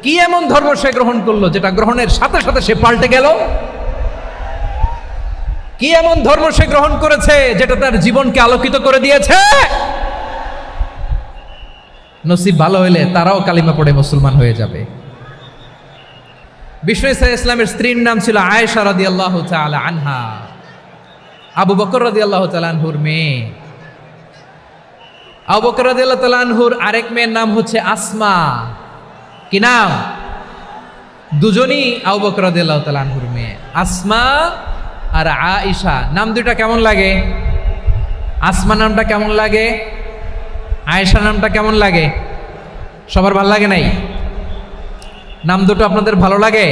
S2: কি এমন ধর্ম সে গ্রহণ করলো যেটা গ্রহণের সাথে সাথে সে পাল্টে গেল? কি এমন ধর্ম সে গ্রহণ করেছে যেটা তার জীবনকে আলোকিত করে দিয়েছে? নসিব ভালো হইলে তারাও কালিমা পড়ে মুসলমান হয়ে যাবে। বিষ্ণু ইসলামের স্ত্রীর নাম ছিল আয়েশা রাদিয়াল্লাহু তাআলা আনহা, আবু বকর রাদিয়াল্লাহু তাআলা আনহুর মেয়ে। আবু বকর রাদিয়াল্লাহু তাআলা আনহুর আরেক মেয়ের নাম হচ্ছে আসমা। কি নাম? দুজনই আবু বকর রাদিয়াল্লাহু তাআলা আনহুর মেয়ে, আসমা আর আয়েশা। নাম দুইটা কেমন লাগে? আসমা নামটা কেমন লাগে? আয়েশা নামটা কেমন লাগে? সবার ভালো লাগে নাই? নাম দুটো আপনাদের ভালো লাগে?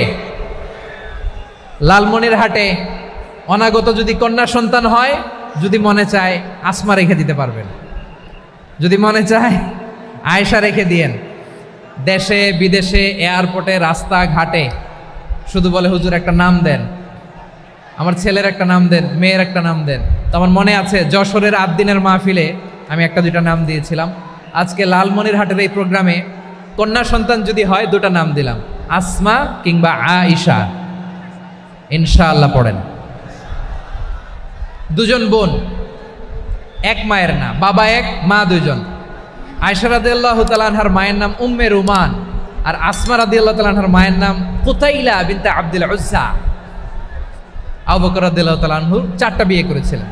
S2: লালমনিরহাটে অনাগত যদি কন্যা সন্তান হয়, যদি মনে চায় আসমা রেখে দিতে পারবেন, যদি মনে চায় আয়েশা রেখে দিয়েন। দেশে বিদেশে এয়ারপোর্টে রাস্তাঘাটে শুধু বলে হুজুর একটা নাম দেন, আমার ছেলের একটা নাম দেন, মেয়ের একটা নাম দেন। তো আমার মনে আছে যশোরের আদ্দিনের মাহফিলে আমি একটা দুইটা নাম দিয়েছিলাম। আজকে লালমনিরহাটের এই প্রোগ্রামে কন্যা সন্তান যদি হয় দুটা নাম দিলাম, আসমা কিংবা আয়েশা। ইনশাআল্লাহ পড়েন। দুজন বোন, এক মায়ের না, বাবা এক মা দুইজন। আয়েশা রাদিয়াল্লাহু তাআলা আনহার মায়ের নাম উম্মে রুমান, আর আসমা রাদিয়াল্লাহু তাআলা আনহার মায়ের নাম কুতাইলা বিনতে আব্দুল উজ্জা। আবু বকর রাদিয়াল্লাহু তাআলা আনহু 4টা বিয়ে করেছিলেন।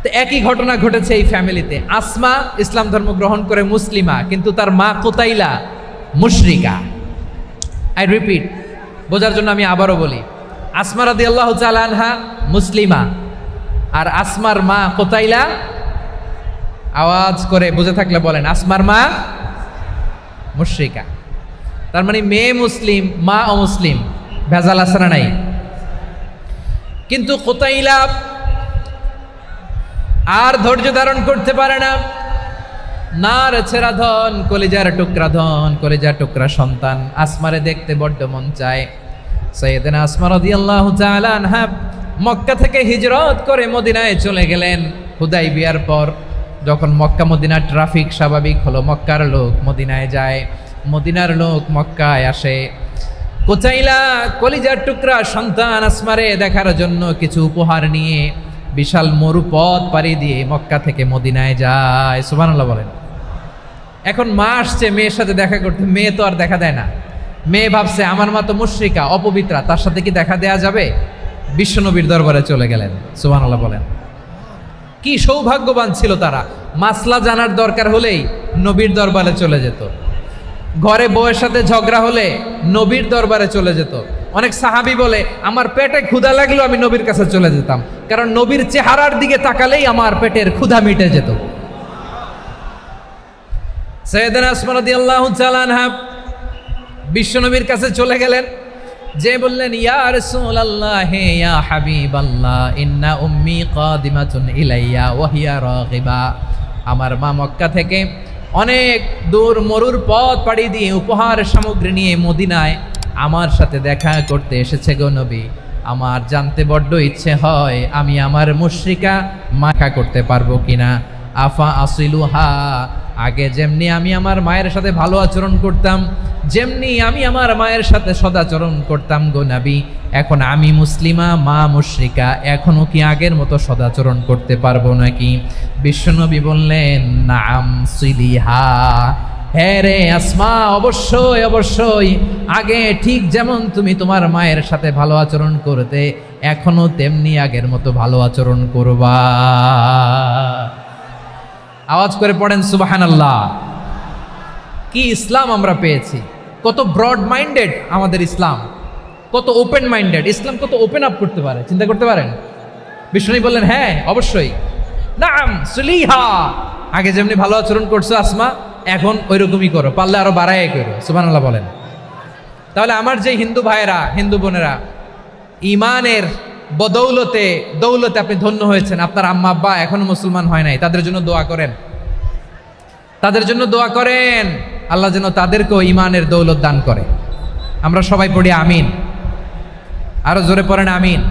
S2: তো একই ঘটনা ঘটেছে এই ফ্যামিলিতে। আসমা ইসলাম ধর্ম গ্রহণ করে মুসলিমা, কিন্তু তার মা কুতাইলা মুশরিকা। আই রিপিট, বোঝার জন্য আমি আবারও বলি, আসমা রাদিয়াল্লাহু তাআলা আনহা মুসলিমা, আর আসমার মা কুতাইলা, আওয়াজ করে বুঝে থাকলে বলেন, আসমার মা মুশরিকা। তার মানে মেয়ে মুসলিম, মা অমুসলিম, ভেজাল আছে না নাই? কিন্তু কুতাইলা আর ধৈর্য ধারণ করতে পারে না। নার ছেড়া ধন, কলিজার টুকরা ধন, কলিজার টুকরা সন্তান আসমারে দেখতে বড্ড মন চায়। সাইয়েদনা আসমা রাদিয়াল্লাহু তাআলা আনহা মক্কা থেকে হিজরত করে মদিনায় চলে গেলেন হুদাইবিয়ার পর। যখন মক্কা মদিনার ট্রাফিক স্বাভাবিক হলো, মক্কার লোক মদিনায় যায়, মদিনার লোক মক্কায় আসে। কুতাইলা কলিজার টুকরা সন্তান আসমারে দেখার জন্য কিছু উপহার নিয়ে বিশাল মরুপথ পাড়ি দিয়ে মক্কা থেকে মদিনায় যায়। সুবহানাল্লাহ বলেন। এখন মা আসছে মেয়ের সাথে দেখা করতে, মেয়ে তো আর দেখা দেয় না। মেয়ে ভাবছে আমার মা তো মুশরিকা, অপবিত্রা, তার সাথে কি দেখা দেয়া যাবে? বিশ্বনবীর দরবারে চলে গেলেন। সুবহানাল্লাহ বলেন। কি সৌভাগ্যবান ছিল তারা, মাসলা জানার দরকার হলেই নবীর দরবারে চলে যেত। ঘরে বউয়ের সাথে ঝগড়া হলে নবীর দরবারে চলে যেত। অনেক সাহাবী বলে আমার পেটে ক্ষুধা লাগলো আমি নবীর কাছে চলে যেতাম, কারণ নবীর চেহারার দিকে তাকালেই আমার পেটের ক্ষুধা মিটে যেত। সাইয়েদনা আসমা রাদিয়াল্লাহু তাআলা আনহা বিশ্বনবীর কাছে চলে গেলেন, যে বললেন ইয়া রাসূলুল্লাহ ইয়া হাবিবাল্লাহ ইন্না উম্মি কাদিমাতুন ইলাইয়া ওয়া হিয়া রাগিবা। আমার মা মক্কা থেকে অনেক দূর মরুর পথ পাড়ি দিয়ে উপহার সামগ্রী নিয়ে মদিনায় আমার সাথে দেখা করতে এসেছে গো নবী। আমার জানতে বড্ড ইচ্ছে হয় আমি আমার মুশরিকা মাখা করতে পারবো কিনা। আফা আসিলুহা, আগে যেমনি আমি আমার মায়ের সাথে ভালো আচরণ করতাম, যেমনি আমি আমার মায়ের সাথে সদাচরণ করতাম গো নবী, এখন আমি মুসলিমা, মা মুশরিকা, এখনো কি আগের মতো সদাচরণ করতে পারবো নাকি? বিশ্বনবী বললেন নাম সিলিহা, হ্যাঁ রে আসমা, অবশ্যই অবশ্যই, আগে ঠিক যেমন তুমি তোমার মায়ের সাথে ভালো আচরণ করতে, এখনো তেমনি আগের মতো ভালো আচরণ করবা। আওয়াজ করে পড়েন সুবহানাল্লাহ। কি ইসলাম আমরা পেয়েছি! কত ব্রড মাইন্ডেড আমাদের ইসলাম, কত ওপেন মাইন্ডেড ইসলাম, কত ওপেন আপ করতে পারে, চিন্তা করতে পারেন। বিষ্ণু বললেন হ্যাঁ অবশ্যই, নাম সুলিহা, আগে যেমনি ভালো আচরণ করছো আসমা, এখন ওইরকমই করো, পারলে আরো বাড়ায় করো। সুবহানাল্লাহ বলেন। তাহলে আমার যে হিন্দু ভাইয়েরা, হিন্দু বোনেরা ইমানের বদৌলতে দৌলতে আপনি ধন্য হয়েছেন, আপনার আম্মা আব্বা এখনো মুসলমান হয় নাই, তাদের জন্য দোয়া করেন, তাদের জন্য দোয়া করেন, আল্লাহ যেন তাদেরকেও ইমানের দৌলত দান করে। আমরা সবাই পড়ি আমিন, আরো জোরে পড়েন আমিন।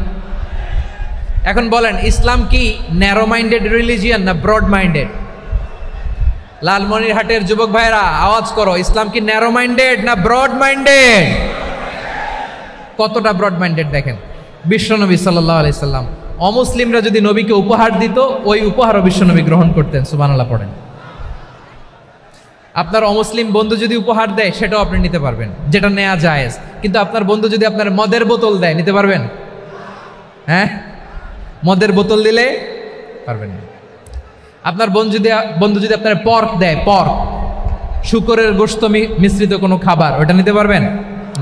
S2: এখন বলেন, ইসলাম কি ন্যারো মাইন্ডেড রিলিজিয়ান না ব্রড মাইন্ডেড? লালমনিরহাটের যুবক ভাইরা আওয়াজ করো, ইসলাম কি ন্যারো মাইন্ডেড না ব্রড মাইন্ডেড? কতটা ব্রড মাইন্ডেড দেখেন। বিশ্বনবী সাল্লাল্লাহু আলাইহি সাল্লাম অমুসলিমরা যদি নবীকে উপহার দিত, ওই উপহারও বিশ্বনবী গ্রহণ করতেন। সুবহানাল্লাহ পড়েন। আপনার অমুসলিম বন্ধু যদি উপহার দেয়, সেটাও আপনি নিতে পারবেন, যেটা নেওয়া জায়েজ। কিন্তু আপনার বন্ধু যদি আপনার মদের বোতল দেয়, নিতে পারবেন? হ্যাঁ, মদের বোতল দিলে পারবেন না। আপনার বন্ধু যদি আপনার পর্ক দেয়, পর্ক শুকরের গোশত মিশ্রিত কোনো খাবার, ওটা নিতে পারবেন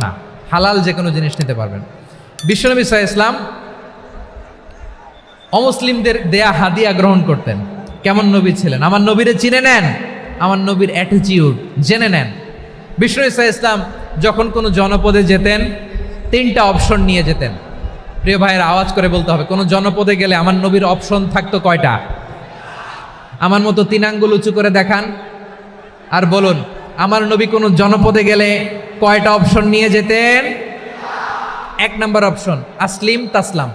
S2: না। হালাল যে কোনো জিনিস নিতে পারবেন। বিশ্বনবী সাল্লাল্লাহু আলাইহি ওয়াসাল্লাম অমুসলিমদের দেয়া হাদিয়া গ্রহণ করতেন। কেমন নবী ছিলেন? আমার নবীরে চিনে নেন, আমার নবীর অ্যাটিটিউড জেনে নেন। বিশ্বনবী সাল্লাল্লাহু আলাইহি ওয়াসাল্লাম যখন কোনো জনপদে যেতেন, 3টা অপশন নিয়ে যেতেন। প্রিয় ভাইয়ের আওয়াজ করে বলতে হবে, কোনো জনপদে গেলে আমার নবীর অপশন থাকতো কয়টা? আমার মতো 3 আঙ্গুল উঁচু করে দেখান আর বলুন, আমার নবী কোনো জনপদে গেলে কয়টা অপশন নিয়ে যেতেন? 1 নম্বর অপশন আসলিম তাসলাম।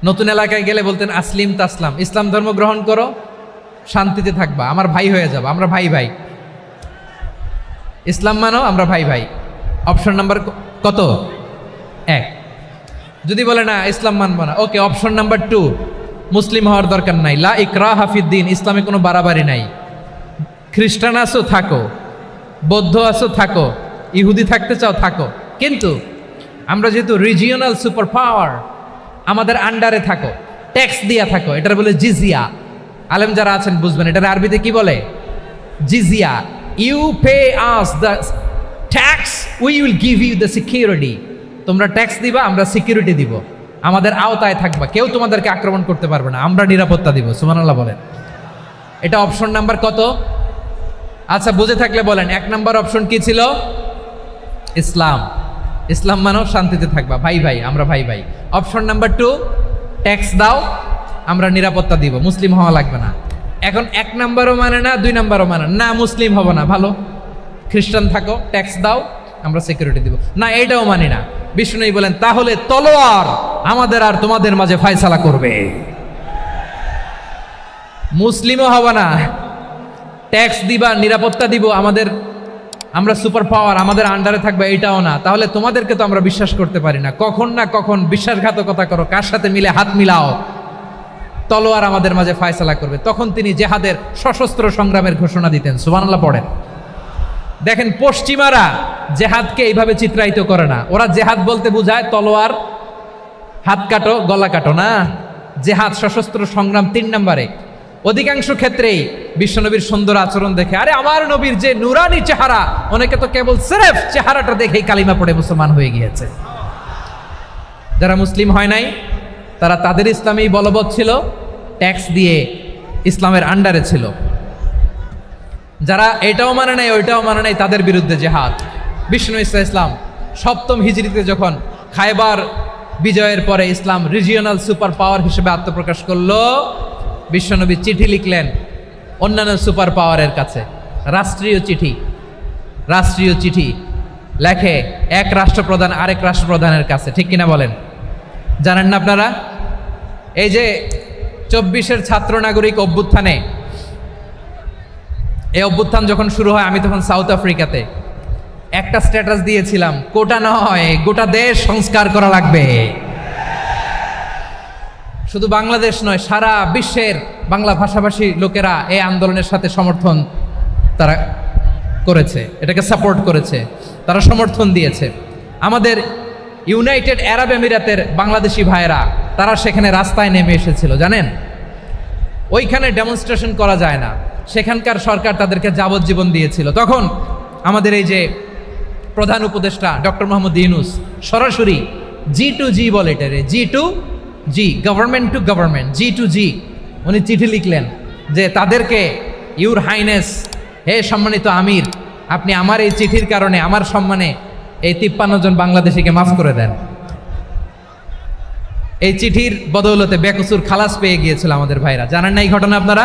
S2: নতুন এলাকায় গেলে বলতেন আসলিম তাসলাম, ইসলাম ধর্ম গ্রহণ করো, শান্তিতে থাকবা, আমার ভাই হয়ে যাবো, আমরা ভাই ভাই। ইসলাম মানো, আমরা ভাই ভাই। অপশন নাম্বার কত? 1। যদি বলে না ইসলাম মানবো না, ওকে, অপশন নাম্বার 2, মুসলিম হওয়ার দরকার নাই, লা ইকরাহা ফিদ্দিন, ইসলামে কোনো বাড়াবাড়ি নাই। খ্রিস্টান আছো থাকো, বৌদ্ধ আছো থাকো, ইহুদি থাকতে চাও থাকো, কিন্তু আমরা যেহেতু রিজিওনাল সুপার পাওয়ার, আমাদের আন্ডারে থাকো, ট্যাক্স দিয়া থাকো, এটার বলে জিজিয়া। আলেম যারা আছেন বুঝবেন, এটার আরবিতে কি বলে? জিজিয়া। You pay us the tax, we will give you the security. তোমরা ট্যাক্স দিবা, আমরা সিকিউরিটি দিব, আমাদের আওতায় থাকবা, কেউ তোমাদেরকে আক্রমণ করতে পারবে না, আমরা নিরাপত্তা দিব। সুবহানাল্লাহ বলেন। এটা অপশন নাম্বার কত? আচ্ছা, বুঝে থাকলে বলেন, 1 নম্বর অপশন কি ছিল? ইসলাম। ইসলাম মানো, শান্তিতে থাকবা, ভাই ভাই, আমরা ভাই ভাই। অপশন নাম্বার 2, ট্যাক্স দাও, আমরা নিরাপত্তা দিব, মুসলিম হওয়া লাগবে না। এখন 1 নম্বরও মানে না, 2 নম্বরও মানে না, মুসলিম হব না, ভালো, খ্রিস্টান থাকো, ট্যাক্স দাও, আমরা সিকিউরিটি দিব না, এইটাও মানি না। বিষ্ণু বলেন, তাহলে তলোয়ার আমাদের আর তোমাদের মাঝে ফয়সালা করবে। মুসলিমও হব না, ট্যাক্স দিবা, নিরাপত্তা দিব, আমরা সুপার পাওয়ার, আমাদের আন্ডারে থাকবে, এটাও না। তাহলে তোমাদেরকে তো আমরা বিশ্বাস করতে পারি না, কখন না কখন বিশ্বাসঘাতকতা করো, কার সাথে মিলে হাত মিলাও, তলোয়ার আমাদের মাঝে ফয়সালা করবে। তখন তিনি জেহাদের সশস্ত্র সংগ্রামের ঘোষণা দিতেন। সুবহানাল্লাহ পড়েন। দেখেন, পশ্চিমারা জেহাদকে এইভাবে চিত্রায়িত করে না। ওরা জেহাদ বলতে বোঝায় তলোয়ার, হাত কাটো, গলা কাটো না। জেহাদ সশস্ত্র সংগ্রাম 3 নম্বরে। অধিকাংশ ক্ষেত্রেই বিশ্বনবীর সুন্দর আচরণ দেখে, আরে আমার নবীর যে নুরানি চেহারা, অনেকে তো কেবল সিরেফ চেহারাটা দেখেই কালিমা পড়ে মুসলমান হয়ে গিয়েছে। যারা মুসলিম হয় নাই, তারা তাদের ইসলামেই বলবৎ ছিল, ট্যাক্স দিয়ে ইসলামের আন্ডারে ছিল। যারা এটাও মানে নাই, ওইটাও মানে নাই, তাদের বিরুদ্ধে জেহাদ। বিষ্ণু ইসলাম 7ম হিজরিতে যখন খায়বার বিজয়ের পরে ইসলাম রিজিওনাল সুপার পাওয়ার হিসেবে আত্মপ্রকাশ করলো, বিশ্বনবী চিঠি লিখলেন অন্যান্য সুপার পাওয়ারের কাছে, রাষ্ট্রীয় চিঠি লেখে এক রাষ্ট্রপ্রধান আরেক রাষ্ট্রপ্রধানের কাছে। ঠিক কিনা বলেন? জানেন না আপনারা? এই যে 24-এর ছাত্র নাগরিক অভ্যুত্থানে, এই অভ্যুত্থান যখন শুরু হয়, আমি তখন সাউথ আফ্রিকাতে একটা স্ট্যাটাস দিয়েছিলাম, কোটা নয়, গোটা দেশ সংস্কার করা লাগবে। শুধু বাংলাদেশ নয়, সারা বিশ্বের বাংলা ভাষাভাষী লোকেরা এই আন্দোলনের সাথে সমর্থন তারা করেছে, এটাকে সাপোর্ট করেছে, তারা সমর্থন দিয়েছে। আমাদের ইউনাইটেড আরব আমিরাতের বাংলাদেশি ভাইয়েরা, তারা সেখানে রাস্তায় নেমে এসেছিল, জানেন? ওইখানে ডেমনস্ট্রেশন করা যায় না, সেখানকার সরকার তাদেরকে যাবজ্জীবন দিয়েছিল। তখন আমাদের এই যে প্রধান উপদেষ্টা ডক্টর মোহাম্মদ ইউনূস সরাসরি G2G বলে, এটারে G2G, government to government, G2G, উনি চিঠি লিখলেন যে তাদেরকে, ইউর হাইনেস, হে সম্মানিত আমির, আপনি আমার এই চিঠির কারণে আমার সম্মানে এই 53 জন বাংলাদেশিকে মাফ করে দেন। এই চিঠির বদৌলতে বেকসুর খালাস পেয়ে গিয়েছিল আমাদের ভাইরা, জানেন না এই ঘটনা আপনারা?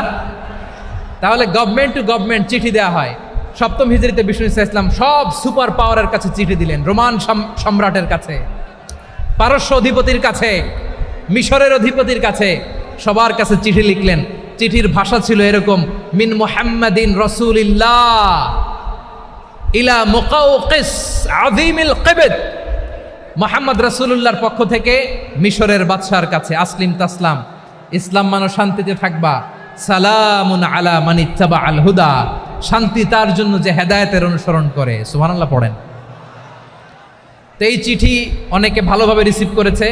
S2: তাহলে গভর্নমেন্ট টু গভর্নমেন্ট চিঠি দেওয়া হয়। সপ্তম হিজরিতে বিষ্ণু ইসলাম সব সুপার পাওয়ারের কাছে চিঠি দিলেন, রোমান সম্রাটের কাছে, পারস্য অধিপতির কাছে, মিশরের অধিপতির কাছে, সবার কাছে চিঠি লিখলেন। চিঠির ভাষা ছিল এরকম, মিন মুহাম্মাদিন রাসূলিল্লাহ ইলা মুকাউকিস আযীমিল কিবত, মুহাম্মদ রাসূলুল্লাহর পক্ষ থেকে মিশরের বাদশার কাছে, আসলিম তাসলাম, ইসলাম মানো শান্তিতে থাকবা, সালামুন আলা মান ইত্তাবা আল হুদা, শান্তি তার জন্য যে হেদায়েতের অনুসরণ করে। সুবহানাল্লাহ পড়েন। তো এই চিঠি অনেকে ভালোভাবে রিসিভ করেছে,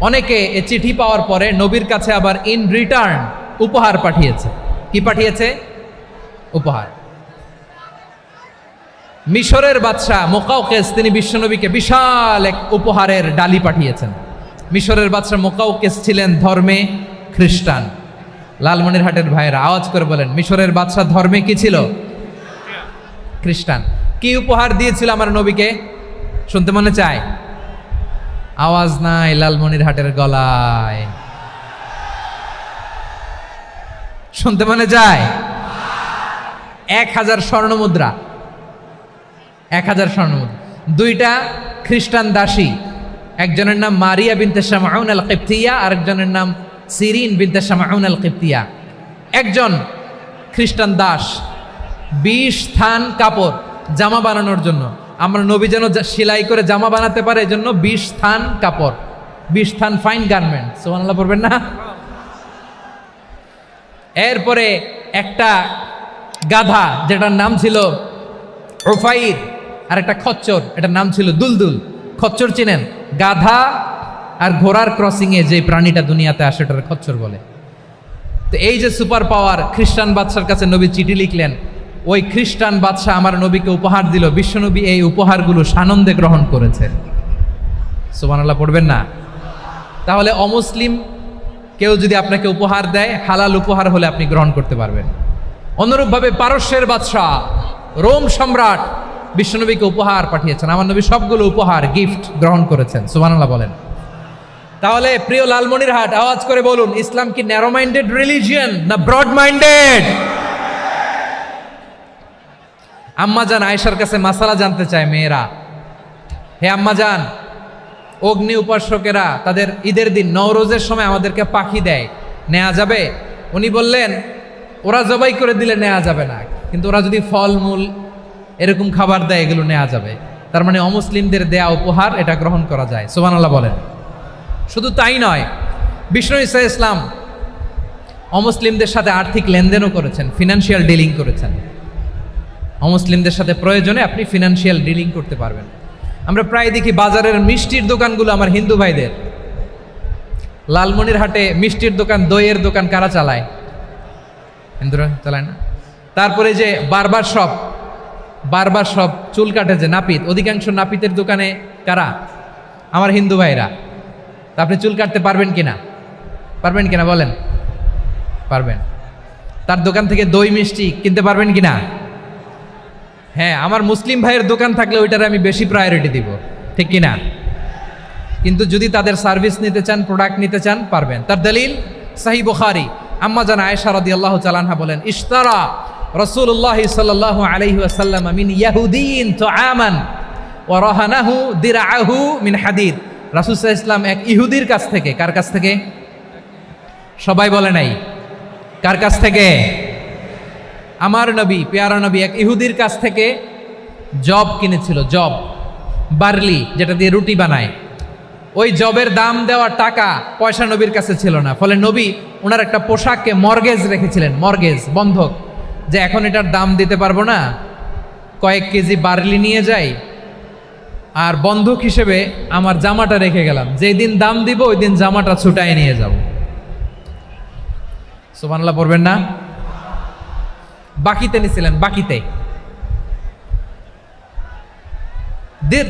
S2: অনেকে এই চিঠি পাওয়ার পরে নবীর কাছে আবার ইন রিটার্ন উপহার পাঠিয়েছে। কি পাঠিয়েছে? উপহার। মিশরের বাদশাহ মুকাউকিস তিনি বিশ্বনবীকে বিশাল এক উপহারের ডালি পাঠিয়েছেন। মিশরের বাদশাহ মুকাউকিস ছিলেন ধর্মে খ্রিস্টান। লালমনিরহাটের ভাইয়েরা আওয়াজ করে বলেন, মিশরের বাদশাহ ধর্মে কি ছিল? খ্রিস্টান। কি উপহার দিয়েছিল আমার নবীকে? শুনতে মনে চায়? আওয়াজ নাই লালমনিরহাটের গলায়, শুনতে মনে চায়? 1000 স্বর্ণমুদ্রা, 1000 স্বর্ণমুদ্রা। 2টা খ্রিস্টান দাসী, একজনের নাম মারিয়া বিনতে শামউন আল কিবতিয়া, আরেকজনের নাম সিরিন বিনতে শামউন আল কিবতিয়া। একজন খ্রিস্টান দাস 20 থান কাপড় জামা বানানোর জন্য, আমরা নবী যেন সেলাই করে জামা বানাতে পারে এজন্য 20 থান কাপড়, 20 থান ফাইন গার্মেন্ট। সুবহানাল্লাহ পড়বেন না? এরপরে একটা গাধা যেটার নাম ছিল উফাইর, আর একটা খচ্চর, এটার নাম ছিল দুলদুল। খচ্চর চিনেন? গাধা আর ঘোড়ার ক্রসিংয়ে যে প্রাণীটা দুনিয়াতে আসে ওটার খচ্চর বলে। তো এই যে সুপার পাওয়ার খ্রিস্টান বাদশার কাছে নবী চিঠি লিখলেন, ওই খ্রিস্টান বাদশাহ আমার নবীকে উপহার দিল। বিশ্বনবী এই উপহারগুলো সানন্দে গ্রহণ করেছে। সুবহানাল্লাহ পড়বেন না? তাহলে অমুসলিম কেউ যদি আপনাকে উপহার দেয়, হালাল উপহার হলে আপনি গ্রহণ করতে পারবেন। অনুরূপভাবে পারস্যের বাদশাহ, রোম সম্রাট বিশ্বনবীকে উপহার পাঠিয়েছেন, আমার নবী সবগুলো উপহার গিফট গ্রহণ করেছেন। সুবহানাল্লাহ বলেন। তাহলে প্রিয় লালমনিরহাট আওয়াজ করে বলুন, ইসলাম কি ন্যারো মাইন্ডেড রিলিজিয়ন না ব্রড মাইন্ডেড? আম্মাজান আয়েশার কাছে মাসালা জানতে চায় মেয়েরা, হে আম্মাজান, অগ্নি উপাসকেরা তাদের ঈদের দিন নওরোজের সময় আমাদেরকে পাখি দেয়, নেওয়া যাবে? উনি বললেন, ওরা জবাই করে দিলে নেওয়া যাবে না, কিন্তু ওরা যদি ফলমূল এরকম খাবার দেয় এগুলো নেওয়া যাবে। তার মানে অমুসলিমদের দেয়া উপহার এটা গ্রহণ করা যায়। সুবহানাল্লাহ বলেন। শুধু তাই নয়, বিষ্ণু ঈসা ইসলাম অমুসলিমদের সাথে আর্থিক লেনদেনও করেছেন, ফিনান্সিয়াল ডিলিং করেছেন। অমুসলিমদের সাথে প্রয়োজনে আপনি ফিনান্সিয়াল ডিলিং করতে পারবেন। আমরা প্রায় দেখি বাজারের মিষ্টির দোকানগুলো আমার হিন্দু ভাইদের। লালমনিরহাটে মিষ্টির দোকান, দইয়ের দোকান কারা চালায়? হিন্দুরা চালায় না? তারপরে যে বারবার শপ, চুল কাটে যে নাপিত, অধিকাংশ নাপিতের দোকানে কারা? আমার হিন্দু ভাইরা। তা আপনি চুল কাটতে পারবেন কিনা? পারবেন কিনা বলেন? পারবেন। তার দোকান থেকে দই মিষ্টি কিনতে পারবেন কিনা? হ্যাঁ, আমার মুসলিম ভাইয়ের দোকান থাকলে ওইটারে আমি বেশি প্রায়োরিটি দিব, ঠিক কিনা? কিন্তু যদি তাদের সার্ভিস নিতে চান, প্রোডাক্ট নিতে চান, পারবেন। তার দলিল সহিহ বুখারী, আম্মা জান আয়েশা রাদিয়াল্লাহু তাআলা আনহা বলেন, ইশতারা রাসূলুল্লাহ সাল্লাল্লাহু আলাইহি ওয়াসাল্লাম মিন ইয়াহুদিয়িন তুআমান ওয়া রাহানাহু দিরআহু মিন হাদিদ। রাসূল সাল্লাল্লাহু আলাইহি ওয়াসাল্লাম এক ইহুদির কাছ থেকে, কার কাছ থেকে? সবাই বলে নাই কার কাছ থেকে? আমার নবী, পেয়ারা নবী এক ইহুদির কাছ থেকে জব কিনেছিল। জব, বার্লি, যেটা দিয়ে রুটি বানায়। ওই জবের দাম দেওয়ার টাকা পয়সা নবীর কাছে ছিল না, ফলে নবী ওনার একটা পোশাককে মর্গেজ রেখেছিলেন, মর্গেজ, বন্ধক, যে এখন এটার দাম দিতে পারবো না, কয়েক কেজি বার্লি নিয়ে যাই আর বন্ধক হিসেবে আমার জামাটা রেখে গেলাম, যেই দিন দাম দিব ওই দিন জামাটা ছুটায় নিয়ে যাব। সুবহানাল্লাহ পড়বেন না? বাকিতে নিছিলেন, বাকিতে।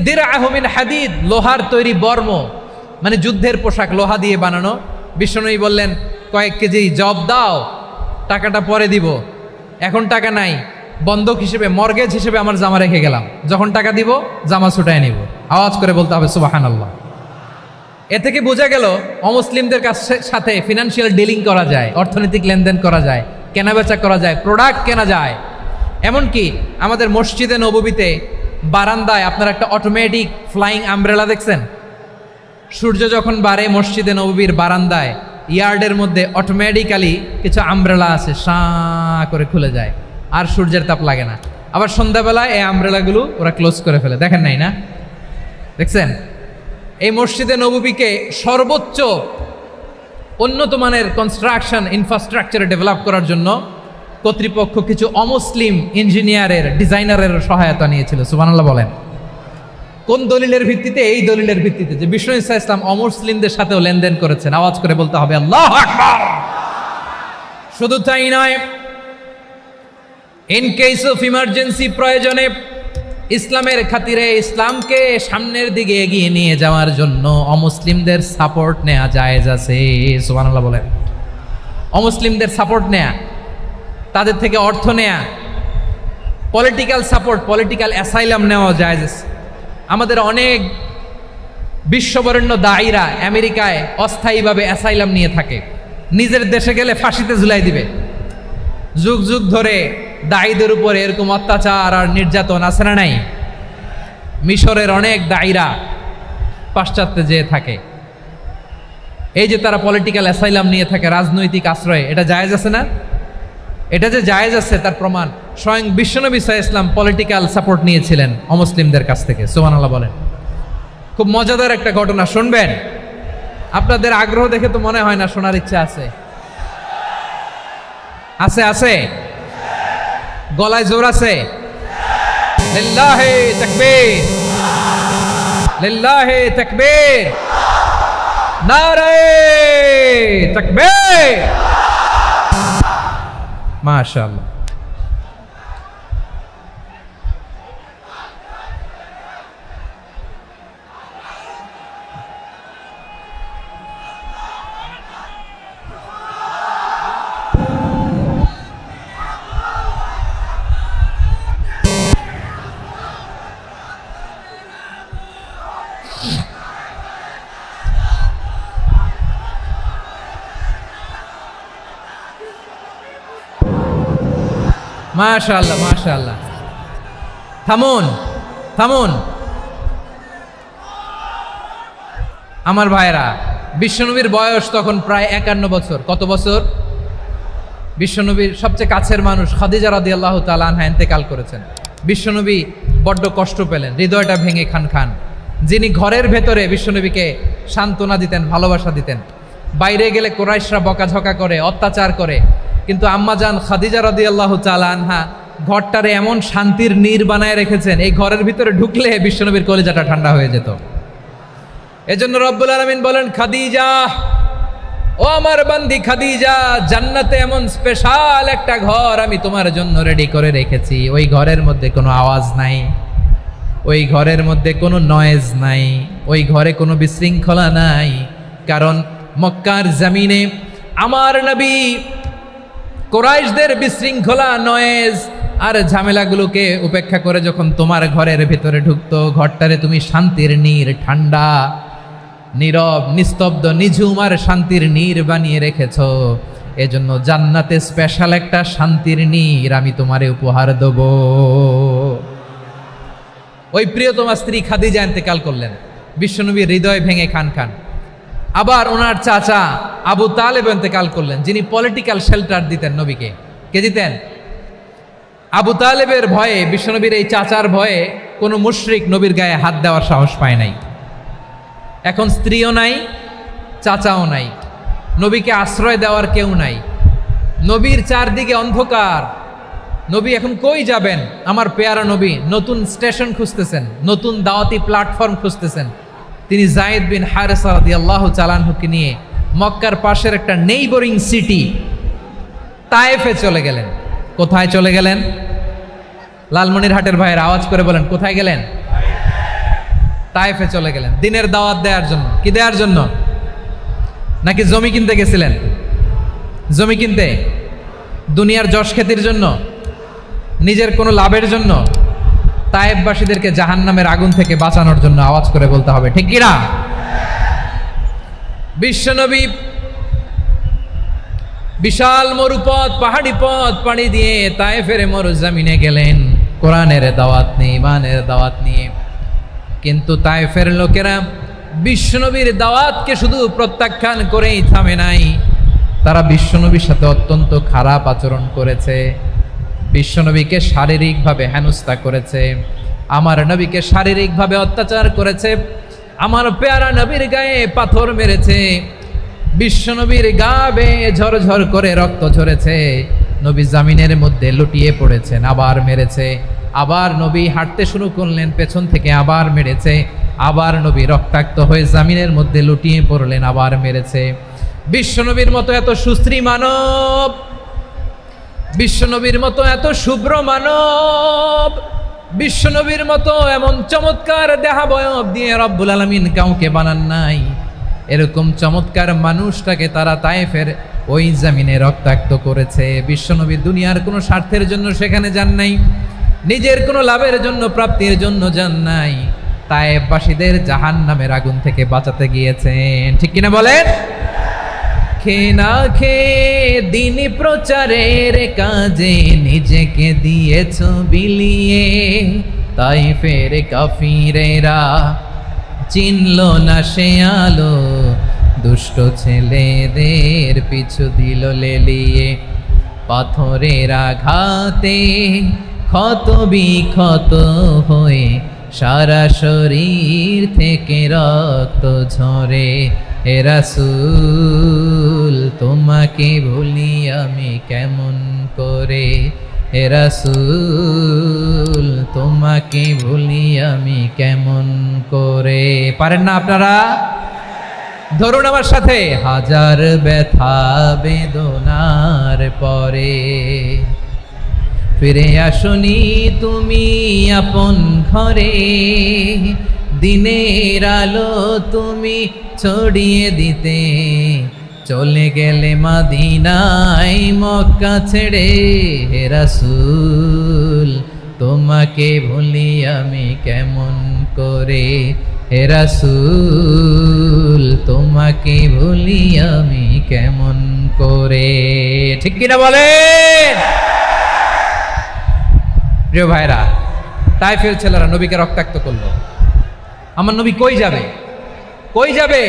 S2: দিরআহু মিন হাদিদ, লোহার তৈরি বর্ম, মানে যুদ্ধের পোশাক, লোহা দিয়ে বানানো। বিশ্বনবী বললেন, কয়েক কেজি জব দাও, টাকাটা পরে দিব, এখন টাকা নাই, বন্ধক হিসেবে, মর্গেজ হিসেবে আমার জামা রেখে গেলাম, যখন টাকা দিব জামা ছুটায় নিব। আওয়াজ করে বলতে হবে সুবহানাল্লাহ। এ থেকে বোঝা গেল অমুসলিমদের সাথে ফিনান্সিয়াল ডিলিং করা যায়, অর্থনৈতিক লেনদেন করা যায়, কেনাবেচা করা যায়, প্রোডাক্ট কেনা যায়। এমনকি আমাদের মসজিদে নববীতে বারান্দায় আপনারা একটা অটোমেটিক ফ্লাইং আমব্রেলা দেখছেন? সূর্য যখন বাড়ে মসজিদে নববীর বারান্দায় ইয়ার্ডের মধ্যে অটোমেটিক্যালি কিছু আমব্রেলা আছে, সাঁ করে খুলে যায়, আর সূর্যের তাপ লাগে না। আবার সন্ধ্যাবেলায় এই আমব্রেলাগুলো ওরা ক্লোজ করে ফেলে, দেখেন নাই না? দেখছেন? এই মসজিদে নববীকে সর্বোচ্চ উন্নত মানের কনস্ট্রাকশন ইনফ্রাস্ট্রাকচারে ডেভেলপ করার জন্য কর্তৃপক্ষ কিছু অমুসলিম ইঞ্জিনিয়ারের, ডিজাইনারের সহায়তা নিয়েছিল। সুবহানাল্লাহ বলেন। কোন দলিলের ভিত্তিতে? এই দলিলের ভিত্তিতে যে বিষ্ণু ঈসা ইসলাম অমুসলিমদের সাথেও লেনদেন করেছেন। আওয়াজ করে বলতে হবে আল্লাহু আকবার। শুধু তাই নয়, ইন কেস অফ ইমার্জেন্সি, প্রয়োজনে ইসলামের খাতিরে ইসলামকে সামনের দিকে এগিয়ে নিয়ে যাওয়ার জন্য অমুসলিমদের সাপোর্ট নেওয়া জায়েজ আছে। সুবহানাল্লাহ বলেন। অমুসলিমদের সাপোর্ট নেয়া, তাদের থেকে অর্থ নেয়া, পলিটিক্যাল সাপোর্ট, পলিটিক্যাল অ্যাসাইলাম নেওয়া জায়েজ আছে। আমাদের অনেক বিশ্ববরেণ্য দায়ীরা আমেরিকায় অস্থায়ীভাবে অ্যাসাইলাম নিয়ে থাকে, নিজের দেশে গেলে ফাঁসিতে ঝুলাই দিবে। যুগ যুগ ধরে দায়ীদের উপরে এরকম অত্যাচার আর নির্যাতন আছে না নাই? মিশরের অনেক দায়ীরা পাশ্চাত্যে যেয়ে থাকে। এই যে তারা পলিটিক্যাল অ্যাসাইলাম নিয়ে থাকে, রাজনৈতিক আশ্রয়, এটা জায়েজ আছে না? এটা যে জায়েজ আছে তার প্রমাণ স্বয়ং বিশ্বনবী সাল্লাল্লাহু আলাইহি ওয়াসাল্লাম পলিটিক্যাল সাপোর্ট নিয়েছিলেন অমুসলিমদের কাছ থেকে। সুবহানাল্লাহ বলেন। খুব মজাদার একটা ঘটনা শুনবেন। আপনাদের আগ্রহ দেখে তো মনে হয় না শোনার ইচ্ছা আছে। আছে আছে, গলায় জোর আছে। লিল্লাহি তাকবীর, লিল্লাহি তাকবীর, নারে তাকবীর। মাশাআল্লাহ। মাশাআল্লাহ মাশাআল্লাহ। থামুন থামুন আমার ভাইরা। বিশ্বনবীর বয়স তখন প্রায় 51 বছর। কত বছর? বিশ্বনবীর সবচেয়ে কাছের মানুষ খাদিজা রাদিয়াল্লাহু তাআলা আনহা ইন্তেকাল করেছেন। বিশ্বনবী বড্ড কষ্ট পেলেন, হৃদয়টা ভেঙে খান খান। যিনি ঘরের ভেতরে বিশ্বনবীকে সান্ত্বনা দিতেন, ভালোবাসা দিতেন, বাইরে গেলে কুরাইশরা বকাঝকা করে, অত্যাচার করে, কিন্তু আম্মাজান খাদিজা রাদিয়াল্লাহু তাআলা আনহা ঘরটারে এমন শান্তির নীর বানায় রেখেছেন, এই ঘরের ভিতরে ঢুকলে বিশ্বনবীর কলিজাটা ঠান্ডা হয়ে যেত। এজন্য রব্বুল আলামিন বলেন, খাদিজা, ও আমার বান্দি খাদিজা, জান্নাতে এমন স্পেশাল একটা ঘর আমি তোমার জন্য রেডি করে রেখেছি। ওই ঘরের মধ্যে কোনো আওয়াজ নাই, ওই ঘরের মধ্যে কোনো নয়েজ নাই, ওই ঘরে কোনো বিশৃঙ্খলা নাই। কারণ মক্কার জমিনে আমার নবী কুরাইশদের বিশৃঙ্খলা, নয়েজ আর ঝামেলাগুলোকে উপেক্ষা করে যখন তোমার ঘরের ভিতরে ঢুকতো, ঘরটারে তুমি শান্তির নীর, ঠান্ডা, নীরব, নিস্তব্ধ, নিঝুম আর শান্তির নীর বানিয়ে রেখেছ। এজন্য জান্নাতে স্পেশাল একটা শান্তির নীর আমি তোমারে উপহার দেব। ওই প্রিয়তমা স্ত্রী খাদিজা ইন্তেকাল করলেন, বিশ্বনবীর হৃদয় ভেঙে খান খান। আবার ওনার চাচা আবু তালেব ইন্তেকাল করলেন, যিনি পলিটিক্যাল শেল্টার দিতেন নবীকে। কে দিতেন? আবু তালেবের ভয়ে, বিশ্বনবীর এই চাচার ভয়ে কোনো মুশরিক নবীর গায়ে হাত দেওয়ার সাহস পায় নাই। এখন স্ত্রীও নাই, চাচাও নাই, নবীকে আশ্রয় দেওয়ার কেউ নাই। নবীর চারদিকে অন্ধকার। নবী এখন কই যাবেন? আমার পেয়ারা নবী নতুন স্টেশন খুঁজতেছেন, নতুন দাওয়াতি প্ল্যাটফর্ম খুঁজতেছেন। তিনি যায়েদ বিন হারেসা রাদিয়াল্লাহু তাআলা আনহুকে নিয়ে মক্কার পাশের একটা নেইবরিং সিটি তায়েফে চলে গেলেন। কোথায় চলে গেলেন? লালমনিরহাটের ভাইয়ের আওয়াজ করে বলেন, কোথায় গেলেন? তায়েফে চলে গেলেন দিনের দাওয়াত দেওয়ার জন্য। কি দেওয়ার জন্য? নাকি জমি কিনতে গেছিলেন? জমি কিনতে, দুনিয়ার যশ খ্যাতির জন্য, নিজের কোনো লাভের জন্য? তায়েফবাসীদেরকে জাহান্নামের আগুন থেকে বাঁচানোর জন্য। আওয়াজ করে বলতে হবে ঠিক কিনা? বিশ্বনবী বিশাল মরুপথ পাহাড়ি পথ পাড়ি দিয়ে তায়েফের মরুজমিনে গেলেন কোরআনের দাওয়াত নিয়ে, ইমানের দাওয়াত নিয়ে। কিন্তু তায়েফের লোকেরা বিশ্বনবীর দাওয়াতকে শুধু প্রত্যাখ্যান করেই থামে নাই, তারা বিশ্বনবীর সাথে অত্যন্ত খারাপ আচরণ করেছে, বিশ্বনবীকে শারীরিকভাবে হেনস্থা করেছে, আমার নবীকে শারীরিকভাবে অত্যাচার করেছে, আমার পেয়ারা নবীর গায়ে পাথর মেরেছে, বিশ্বনবীর গা বেয়ে ঝরঝর করে রক্ত ঝরেছে, নবী জামিনের মধ্যে লুটিয়ে পড়েছেন, আবার মেরেছে, আবার নবী হাঁটতে শুরু করলেন, পেছন থেকে আবার মেরেছে, আবার নবী রক্তাক্ত হয়ে জামিনের মধ্যে লুটিয়ে পড়লেন, আবার মেরেছে। বিশ্বনবীর মতো এত সুশ্রী মানব, বিশ্বনবীর মতো এত শুভ্র মানব, বিশ্বনবীর মতো এমন চমৎকার দেহাবয়ব দিয়ে রব্বুল আলামিন কাউকে বানান নাই। এরকম চমৎকার মানুষটাকে তারা তায়েফের ওই জামিনে রক্তাক্ত করেছে। বিশ্বনবী দুনিয়ার কোনো স্বার্থের জন্য সেখানে যান নাই, নিজের কোনো লাভের জন্য, প্রাপ্তির জন্য যান নাই, তায়েফবাসীদের জাহান্নামের আগুন থেকে বাঁচাতে গিয়েছেন। ঠিক কিনা বলেন? খেয়ে না খেয়ে দিন প্রচারের কাজে নিজেকে দিয়েছ বিলিয়ে, তায়েফের কাফিরেরা চিনল না সে আলো, দুষ্ট ছেলেদের পিছু দিল লেলিয়ে, পাথরের আঘাতে ক্ষত বিক্ষত হয়ে সারা শরীর থেকে রক্ত ঝরে। হে রাসূল তোমাকে ভুলি আমি কেমন করে, হে রাসূল তোমাকে ভুলি আমি কেমন করে। পারেন না আপনারা? ধরুন আমার সাথে। হাজার ব্যথা বেদনার পরে ফিরে আসনি তুমি আপন ঘরে, দিনের আলো তুমি ছড়িয়ে দিতে, চলে গেলে মদিনায় মক্কা ছেড়ে। হে রাসূল তোমাকে ভুলি আমি কেমন করে, হে রাসূল তোমাকে ভুলি আমি কেমন করে। ঠিক কিনা বলেন? প্রিয় ভাইরা, তায়েফের ছেলেরা নবীকে রক্তাক্ত করলো। আমার নবী কই যাবে? কই যাবে?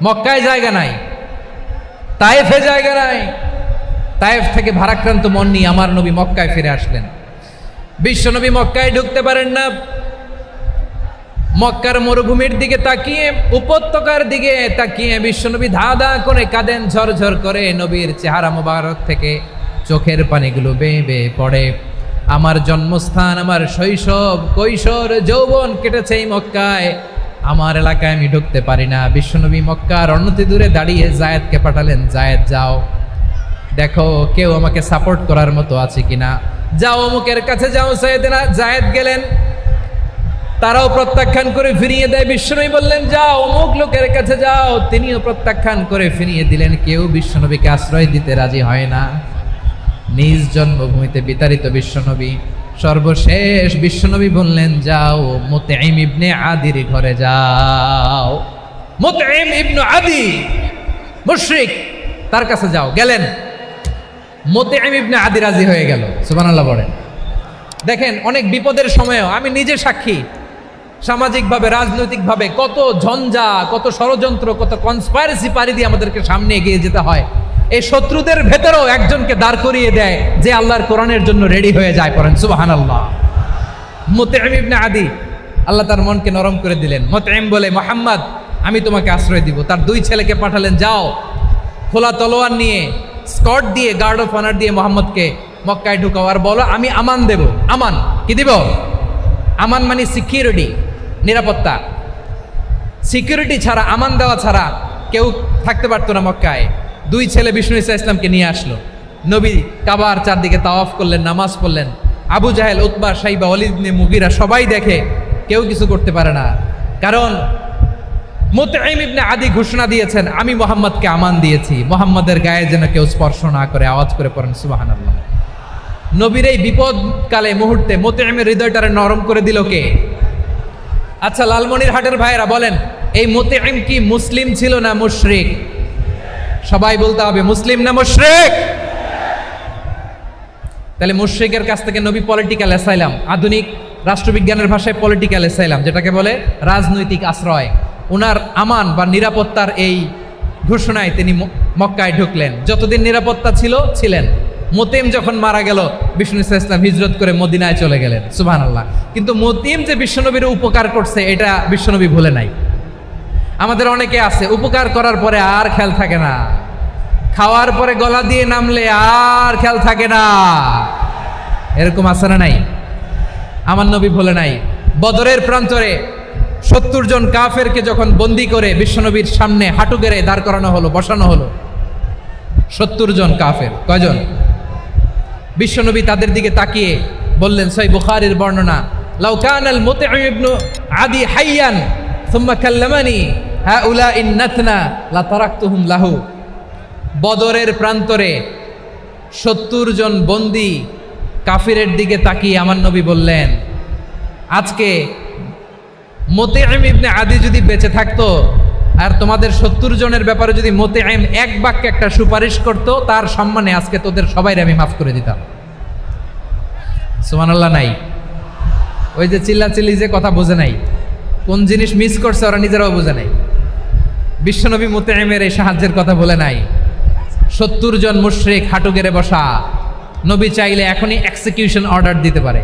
S2: মক্কায় জায়গা নাই, তায়েফে জায়গা নাই। তায়েফ থেকে ভারাক্রান্ত মন নিয়ে আমার নবী মক্কায় ফিরে আসলেন। বিশ্বনবী মক্কায় ঢুকতে পারেন না। মক্কার মরুভূমির দিকে তাকিয়ে, উপত্যকার দিকে তাকিয়ে বিশ্বনবী ধা ধা করে কাঁদেন, ঝরঝর করে নবীর চেহারা মোবারক থেকে চোখের পানিগুলো বেয়ে বেয়ে পড়ে। আমার জন্মস্থান, আমার শৈশব, কৈশোর, যৌবন কেটেছে এই মক্কায়, আমার এলাকায় আমি ঢুকতে পারি না। বিশ্বনবী মক্কার অনতি দূরে দাঁড়িয়ে জায়েদকে পাঠালেন, জায়েদ যাও দেখো কেউ আমাকে সাপোর্ট করার মতো আছে কিনা, যাও অমুকের কাছে যাও। জায়েদ গেলেন, তারাও প্রত্যাখ্যান করে ফিরিয়ে দেয়। বিশ্বনবী বললেন যাও অমুক লোকের কাছে যাও, তিনিও প্রত্যাখ্যান করে ফিরিয়ে দিলেন। কেউ বিশ্বনবীকে আশ্রয় দিতে রাজি হয় না। নিজ জন্মভূমিতে বিতাড়িত বিশ্বনবী, সর্বশেষ বিশ্বনবী বললেন যাও মুতঈম ইবনে আদির ঘরে যাও। মুতঈম ইবনে আদি মুশরিক, তার কাছে যাও। গেলেন, মুতঈম ইবনে আদি রাজি হয়ে গেল। সুবহানাল্লাহ বলেন। দেখেন, অনেক বিপদের সময়ও আমি নিজে সাক্ষী, সামাজিকভাবে রাজনৈতিকভাবে কত ঝঞ্ঝা, কত ষড়যন্ত্র, কত কনস্পাইরেসি পাড়ি দিয়ে আমাদেরকে সামনে এগিয়ে যেতে হয়। এই শত্রুদের ভেতরেও একজনকে দাঁড় করিয়ে দেয় যে আল্লাহর কোরআনের জন্য রেডি হয়ে যায়। পড়েন সুবহানাল্লাহ। মুতঈম ইবনে আদি, আল্লাহ তার মনকে নরম করে দিলেন। মুতঈম বলে, মুহাম্মদ আমি তোমাকে আশ্রয় দিব। তার দুই ছেলেকে পাঠালেন, যাও খোলা তলোয়ার নিয়ে, স্কট দিয়ে, গার্ড অফ অনার দিয়ে মুহাম্মদকে মক্কায় ঢুকাও, আর বলো আমি আমান দেব। আমান কি দিব? আমান মানে সিকিউরিটি, নিরাপত্তা। সিকিউরিটি ছাড়া, আমান দেওয়া ছাড়া কেউ থাকতে পারতো না মক্কায়। দুই ছেলে বিষ্ণু ইসা ইসলামকে নিয়ে আসলো। নবী কাবার চারদিকে তাওয়াফ করলেন, নামাজ পড়লেন। আবু জাহেল, উতবা, শাইবা, ওয়ালিদ ইবনে মুগীরা সবাই দেখে, কেউ কিছু করতে পারে না। কারণ মুতঈম ইবনে আদি ঘোষণা দিয়েছেন, আমি মুহাম্মদকে আমান দিয়েছি, মুহাম্মদের গায়ে যেন কেউ স্পর্শ না করে। আওয়াজ করে পড়েন সুবহানাল্লাহ। নবীর এই বিপদকালে মুহূর্তে মুতঈমের হৃদয়টারে নরম করে দিল কে? আচ্ছা, লালমনিরহাটের ভাইয়েরা বলেন, এই মুতঈম কি মুসলিম ছিল না মুশরিক? সবাই বলতে হবে মুসলিম না মুশরিক। তাহলে মুশরিকের কাছ থেকে নবী পলিটিক্যাল অ্যাসাইলাম, আধুনিক রাষ্ট্রবিজ্ঞানের ভাষায় পলিটিক্যাল অ্যাসাইলাম, যেটাকে বলে রাজনৈতিক আশ্রয়, ওনার আমান বা নিরাপত্তার এই ঘোষণায় তিনি মক্কায় ঢুকলেন। যতদিন নিরাপত্তা ছিলেন। মুতঈম যখন মারা গেল, বিষ্ণু ইসলাম হিজরত করে মদিনায় চলে গেলেন। সুবহানাল্লাহ। কিন্তু মুতঈম যে বিশ্বনবীর উপকার করছে এটা বিশ্বনবী ভুলে নাই। আমাদের অনেকে আছে উপকার করার পরে আর খেয়াল থাকে না, খাওয়ার পরে গলা দিয়ে নামলে আর খেয়াল থাকে না, এরকম আছে না নাই? আমার নবী ভুলে নাই। বদরের প্রান্তরে 70 জন কাফেরকে যখন বন্দি করে বিশ্বনবীর সামনে হাঁটু গেড়ে দাঁড় করানো হলো, বসানো হলো, 70 জন কাফের। কয়জন? বিশ্বনবী তাদের দিকে তাকিয়ে বললেন, সহিহ বুখারীর বর্ণনা, লাউ কানাল মুতঈম ইবনু আদি হাইয়ান সুম্মা কাল্লামানি হাউলাইন নাতনা লা তারাকতুহুম লাহু। বদরের প্রান্তরে 70 জন বন্দি কাফিরের দিকে তাকিয়ে আমার নবী বললেন, আজকে মুতঈম ইবনে আদি যদি বেঁচে থাকতো আর তোমাদের 70 জনের ব্যাপারে যদি মুতঈম এক বাক্যে একটা সুপারিশ করত, তার সম্মানে আজকে তোদের সবাইকে আমি মাফ করে দিতাম। সুবহানাল্লাহ। নাই ওই যে চিল্লাচিল্লি যে কথা বোঝে নাই, কোন জিনিস মিস করছে ওরা নিজেরাও বোঝে নাই। বিশ্বনবী মুতঈমের এই সাহায্যের কথা বলে নাই। 70 জন মুশরিক হাঁটু গেড়ে বসা, নবী চাইলে এখনই এক্সিকিউশন অর্ডার দিতে পারে।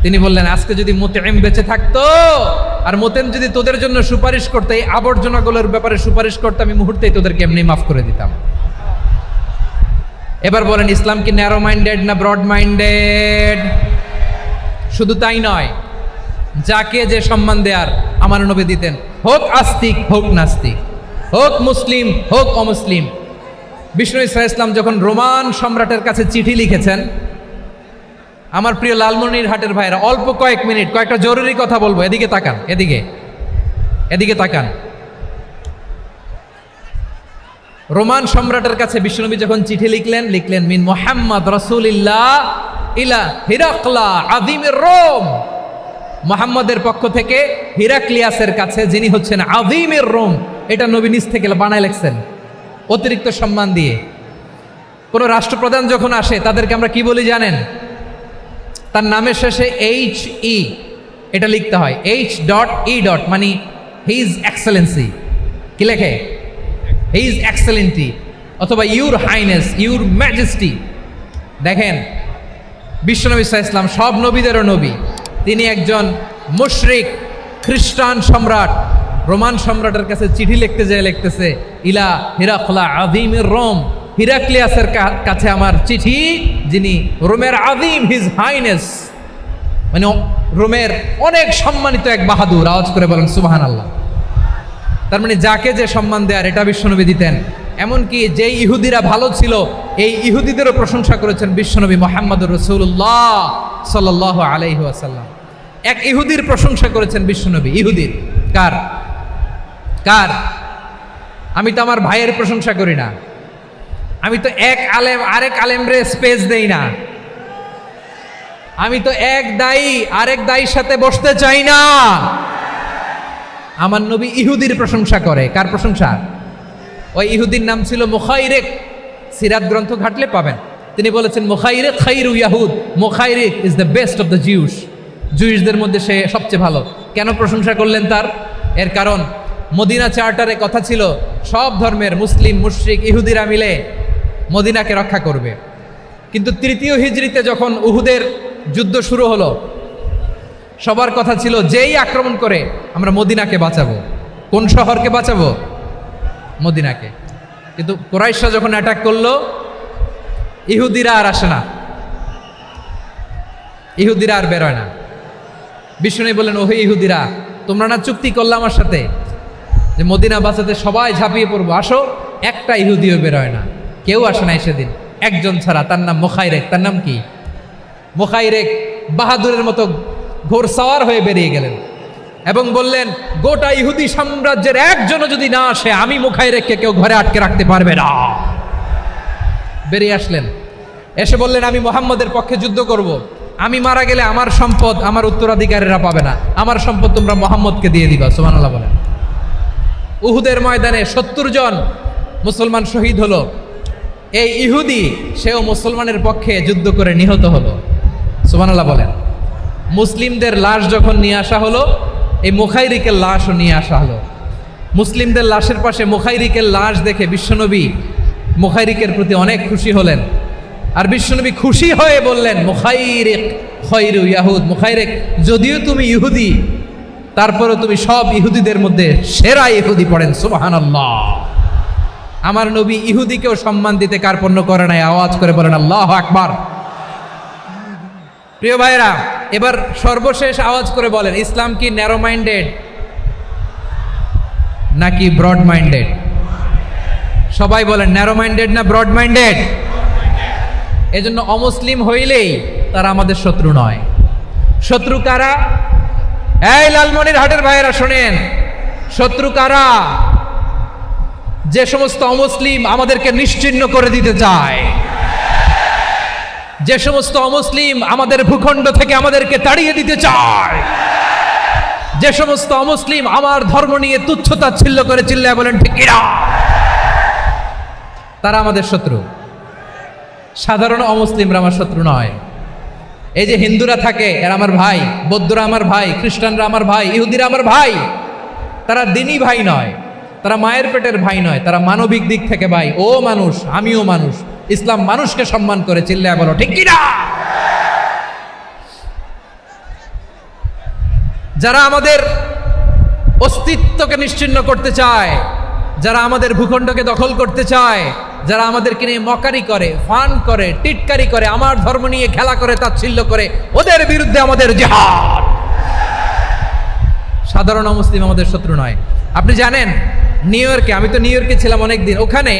S2: তিনি বললেন, আজকে যদি মুতঈম বেঁচে থাকতো আর মুতঈম যদি তোদের জন্য সুপারিশ করতে, এই আবর্জনাগুলোর ব্যাপারে সুপারিশ করতে, আমি মুহূর্তেই তোদেরকে এমনি মাফ করে দিতাম। এবার বলেন, ইসলাম কি ন্যারো মাইন্ডেড না ব্রড মাইন্ডেড? শুধু তাই নয়, যাকে যে সম্মান দেয়ার আমার নবী দিতেন, হোক আস্তিক হোক নাস্তিক, হোক মুসলিম হোক অমুসলিম। বিষ্ণু ইসলাম যখন রোমান সম্রাটের কাছে চিঠি লিখেছেন, আমার প্রিয় লালমনিরহাটের ভাইরা, অল্প কয়েক মিনিট কয়েকটা জরুরি কথা বলবো, এদিকে তাকান, এদিকে তাকান। রোমান সম্রাটের কাছে বিশ্বনবী যখন চিঠি লিখলেন মিন মুহাম্মদ রাসূলিল্লাহ ইলা হিরাকলা আযীমির রোম। মুহাম্মদের পক্ষ থেকে হিরাক্লিয়াসের কাছে, যিনি হচ্ছেন আযীমির রোম। এটা নবী নিজ থেকে বানায় লিখছেন অতিরিক্ত সম্মান দিয়ে। কোন রাষ্ট্রপ্রধান যখন আসে তাদেরকে আমরা কি বলি জানেন? তার নামের শেষে HE এটা লিখতে হয়, H.E. মানে হিজ এক্সেলেন্সি। কি লেখে? হিজ এক্সেলেন্টি, অথবা ইউর হাইনেস, ইউর ম্যাজেস্টি। দেখেন, বিশ্বনবী সাল্লাল্লাহু আলাইহি ওয়াসাল্লাম সব নবীদেরও নবী। তিনি একজন মুশরিক খ্রিস্টান সম্রাট, রোমান সম্রাটের কাছে চিঠি লিখতে যেয়ে লিখতেছে, ইলা হিরাকলা আযীমির রোম, হিরাক্লিয়াসের কাছে আমার চিঠি, যিনি রোমের আযীম, হিজ হাইনেস, মানে রোমের অনেক সম্মানিত এক বাহাদুর। আওয়াজ করে বলেন সুবহানাল্লাহ। তার মানে যাকে যে সম্মান দেয়ার এটা বিশ্বনবী দিতেন। এমনকি যেই ইহুদিরা ভালো ছিল, এই ইহুদিদেরও প্রশংসা করেছেন বিশ্বনবী মুহাম্মদুর রাসূলুল্লাহ সাল্লাল্লাহু আলাইহি ওয়াসাল্লাম। এক ইহুদির প্রশংসা করেছেন বিশ্বনবী। ইহুদির কার? আমি তো আমার ভাইয়ের প্রশংসা করি না, আমি তো এক আলেম আরেক আলেমরে স্পেস দেই না, আমি তো এক দায়ী আরেক দায়ীর সাথে বসতে চাই না। আমার নবী ইহুদির প্রশংসা করে। কার প্রশংসা? ওই ইহুদির নাম ছিল মুখাইরেক। সিরাত গ্রন্থ ঘাটলে পাবেন। তিনি বলেছেন, মুখাইরেক খাইরু ইয়াহুদ, Mukhayriq is the best of the Jews. জুইশদের মধ্যে সে সবচেয়ে ভালো। কেন প্রশংসা করলেন তার? এর কারণ মদিনা চার্টারে কথা ছিল সব ধর্মের মুসলিম, মুশরিক, ইহুদিরা মিলে মদিনাকে রক্ষা করবে। কিন্তু 3য় হিজরিতে যখন উহুদের যুদ্ধ শুরু হলো, সবার কথা ছিল যেই আক্রমণ করে আমরা মদিনাকে বাঁচাবো। কোন শহরকে বাঁচাবো? মদিনাকে। কিন্তু কুরাইশরা যখন অ্যাটাক করলো, ইহুদিরা আর আসে না, ইহুদিরা আর বেরোয় না। বিষ্ণু বললেন, ওহে ইহুদিরা, তোমরা না চুক্তি করলে আমার সাথে যে মদিনা বাঁচাতে সবাই ঝাঁপিয়ে পড়বো, আসো। একটা ইহুদিও বেরোয় না, কেউ আসে নাই সেদিন, একজন ছাড়া। তার নাম মুখাইরেক। তার নাম কি? মুখাইরেক বাহাদুরের মতো ঘোড়সাওয়ার হয়ে বেরিয়ে গেলেন এবং বললেন, গোটা ইহুদি সাম্রাজ্যের একজনও যদি না আসে, আমি মুখাইরেককে কেউ ঘরে আটকে রাখতে পারবে না। বেরিয়ে আসলেন, এসে বললেন, আমি মুহাম্মদের পক্ষে যুদ্ধ করব। আমি মারা গেলে আমার সম্পদ আমার উত্তরাধিকারীরা পাবে না, আমার সম্পদ তোমরা মুহাম্মদকে দিয়ে দিবা। সুবহানাল্লাহ বলেন। উহুদের ময়দানে 70 জন মুসলমান শহীদ হলো। এই ইহুদি সেও মুসলমানের পক্ষে যুদ্ধ করে নিহত হলো। সুবহানাল্লাহ বলেন। মুসলিমদের লাশ যখন নিয়ে আসা হলো, এই মুখাইরিকের লাশও নিয়ে আসা হলো। মুসলিমদের লাশের পাশে মুখাইরিকের লাশ দেখে বিশ্বনবী মুখাইরিকের প্রতি অনেক খুশি হলেন। আর বিশ্বনবী খুশি হয়ে বললেন, মুখাইরিক খৈরু ইয়াহুদ, মুখাইরিক যদিও তুমি ইহুদি, তারপরে তুমি সব ইহুদিদের মধ্যে সেরা ইহুদি। পড়েন সুবহানাল্লাহ। আমার নবী ইহুদিকেও সম্মান দিতে কার্পণ্য করে নাই। আওয়াজ করে বলেন আল্লাহু আকবার। প্রিয় ভাইরা, এবার সর্বশেষ আওয়াজ করে বলেন, ইসলাম কি ন্যারো মাইন্ডেড নাকি ব্রড মাইন্ডেড? সবাই বলেন ন্যারো মাইন্ডেড না ব্রড মাইন্ডেড? এজন্য অমুসলিম হইলেই তারা আমাদের শত্রু নয়। শত্রু কারা? এই লালমনিরহাটের ভাইয়েরা শোনেন, শত্রু কারা? যে সমস্ত অমুসলিম আমাদেরকে নিশ্চিহ্ন করে দিতে চায়, যে সমস্ত অমুসলিম আমাদের ভূখণ্ড থেকে আমাদেরকে তাড়িয়ে দিতে চায়, যে সমস্ত অমুসলিম আমার ধর্ম নিয়ে তুচ্ছতাচ্ছিল্য করে চিল্লায় বলেন ঠিক কিনা, তারা আমাদের শত্রু। সাধারণ অমুসলিমরা আমার শত্রু নয়। এই যে হিন্দুরা থাকে এরা আমার ভাই, বৌদ্ধরা আমার ভাই, খ্রিস্টানরা আমার ভাই, ইহুদিরা আমার ভাই। তারা দিনই ভাই নয়, তারা মায়ের পেটের ভাই নয়, তারা মানবিক দিক থেকে ভাই। ও মানুষ, আমিও মানুষ। ইসলাম মানুষকে সম্মান করে, চিল্লায় বলো ঠিক কিনা। যারা আমাদের অস্তিত্বকে নিশ্চিহ্ন করতে চায়, যারা আমাদের ভূখণ্ডকে দখল করতে চায়, যারা আমাদেরকে নিয়ে মকারি করে, ফান করে, টিটকারি করে, আমার ধর্ম নিয়ে খেলা করে, তাচ্ছিল্য করে, ওদের বিরুদ্ধে আমাদের জিহাদ। সাধারণ মুসলিম আমাদের শত্রু নয়। আপনি জানেন নিউ ইয়র্কে, আমি তো নিউ ইয়র্কে ছিলাম অনেকদিন, ওখানে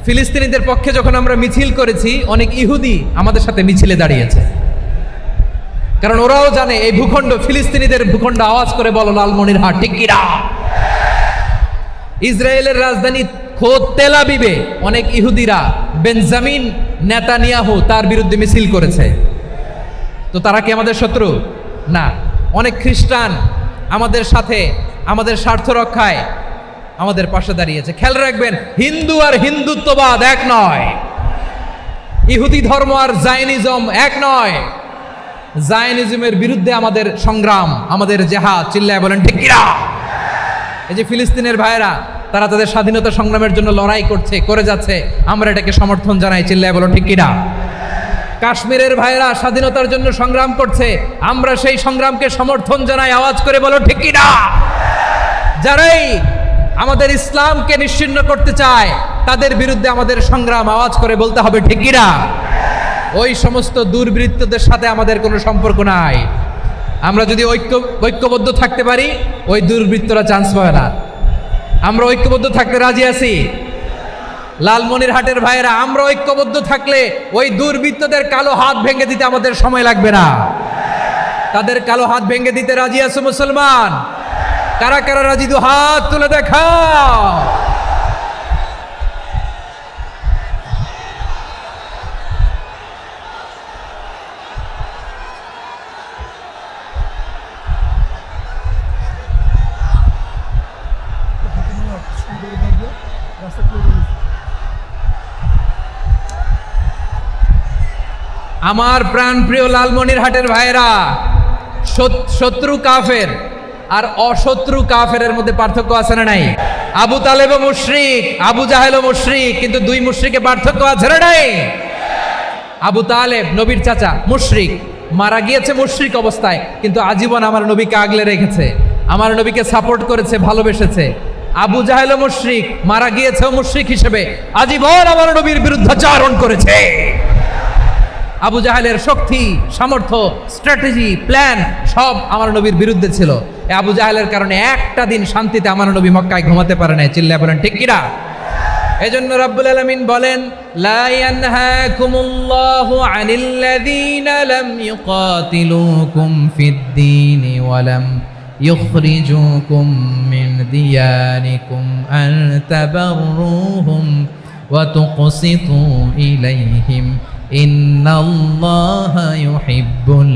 S2: ফিলিস্তিনিদের পক্ষে যখন আমরা মিছিল করেছি, অনেক ইহুদি আমাদের সাথে মিছিলে দাঁড়িয়েছে। কারণ ওরাও জানে এই ভূখণ্ড ফিলিস্তিনিদের ভূখণ্ড। আওয়াজ করে বলো লালমনিরহাট ঠিক কিনা। ইসরায়েলের রাজধানী খোদ তেল আবিবে অনেক ইহুদিরা বেঞ্জামিন নেতানিয়াহু তার বিরুদ্ধে মিছিল করেছে। তো তারা কি আমাদের শত্রু? না। অনেক খ্রিস্টান আমাদের সাথে আমাদের স্বার্থ রক্ষায় আমাদের পাশে দাঁড়িয়েছে। খেয়াল রাখবেন, হিন্দু আর হিন্দুত্ববাদ এক নয়, ইহুদি ধর্ম আর জায়নিজম এক নয়। জায়নিজমের বিরুদ্ধে আমাদের সংগ্রাম, আমাদের জেহাদ, চিল্লায় বলেন ঠিক কিনা। এই যে ফিলিস্তিনের ভাইয়েরা, তারা তাদের স্বাধীনতা সংগ্রামের জন্য লড়াই করছে, করে যাচ্ছে, আমরা এটাকে সমর্থন জানাই, চিল্লায় বলো ঠিক কিনা। কাশ্মীরের ভাইয়েরা স্বাধীনতার জন্য সংগ্রাম করছে, আমরা সেই সংগ্রামকে সমর্থন জানাই, আওয়াজ করে বলো ঠিক কিনা। যারাই আমাদের ইসলামকে নিশ্চিহ্ন করতে চায় তাদের বিরুদ্ধে আমাদের সংগ্রাম, আওয়াজ করে বলতে হবে ঠিক কিনা। ওই সমস্ত দুর্বৃত্তদের সাথে আমাদের কোনো সম্পর্ক নাই। আমরা যদি ঐক্যবদ্ধ থাকতে পারি, ওই দুর্বৃত্তরা চান্স পাবে না। আমরা ঐক্যবদ্ধ থাকতে রাজি আছি। লালমনিরহাটের ভাইয়েরা, আমরা ঐক্যবদ্ধ থাকলে ওই দুর্বৃত্তদের কালো হাত ভেঙে দিতে আমাদের সময় লাগবে না। তাদের কালো হাত ভেঙে দিতে রাজি আছো মুসলমান? কারা কারা রাজি? দু হাত তুলে দেখাও। আমার প্রাণ প্রিয় লালমনিরহাটের ভাইয়েরা, শত্রু কাফের আর অশত্রু কাফেরের মধ্যে পার্থক্য আছে না নাই? আবু তালেবও মুশরিক, আবু জাহেলও মুশরিক, কিন্তু দুই মুশরিকে পার্থক্য আছে না নাই? আবু তালেব নবীর চাচা, মুশরিক, মারা গিয়েছে মুশরিক অবস্থায়, কিন্তু আজীবন আমার নবীকে আগলে রেখেছে, আমার নবীকে সাপোর্ট করেছে, ভালোবেসেছে। আবু জাহেলও মুশরিক, মারা গিয়েছেও মুশরিক হিসেবে, আজীবন আমার নবীর বিরুদ্ধাচারণ করেছে। আবু জাহেলের শক্তি, সামর্থ্য, স্ট্র্যাটেজি, প্ল্যান সব আমার নবীর বিরুদ্ধে ছিল। এই আবু জাহেলের কারণে একটা দিন শান্তিতে আমার নবী মক্কায় ঘুমাতে পারে নাই, চিল্লায় বলেন ঠিক কিনা। এজন্য রব্বুল আলামিন বলেন, লা ইয়ানহাকুমুল্লাহু আনিল্লাযীনা লাম ইউকাতিলুকুম ফিদ-দীনি ওয়া লাম ইখরিজুকুম মিন দিয়ারিকুম আন তাবাররুহুম ওয়া তুকসিতু ইলাইহিম ইন্নাল্লাহা ইউহিব্বুল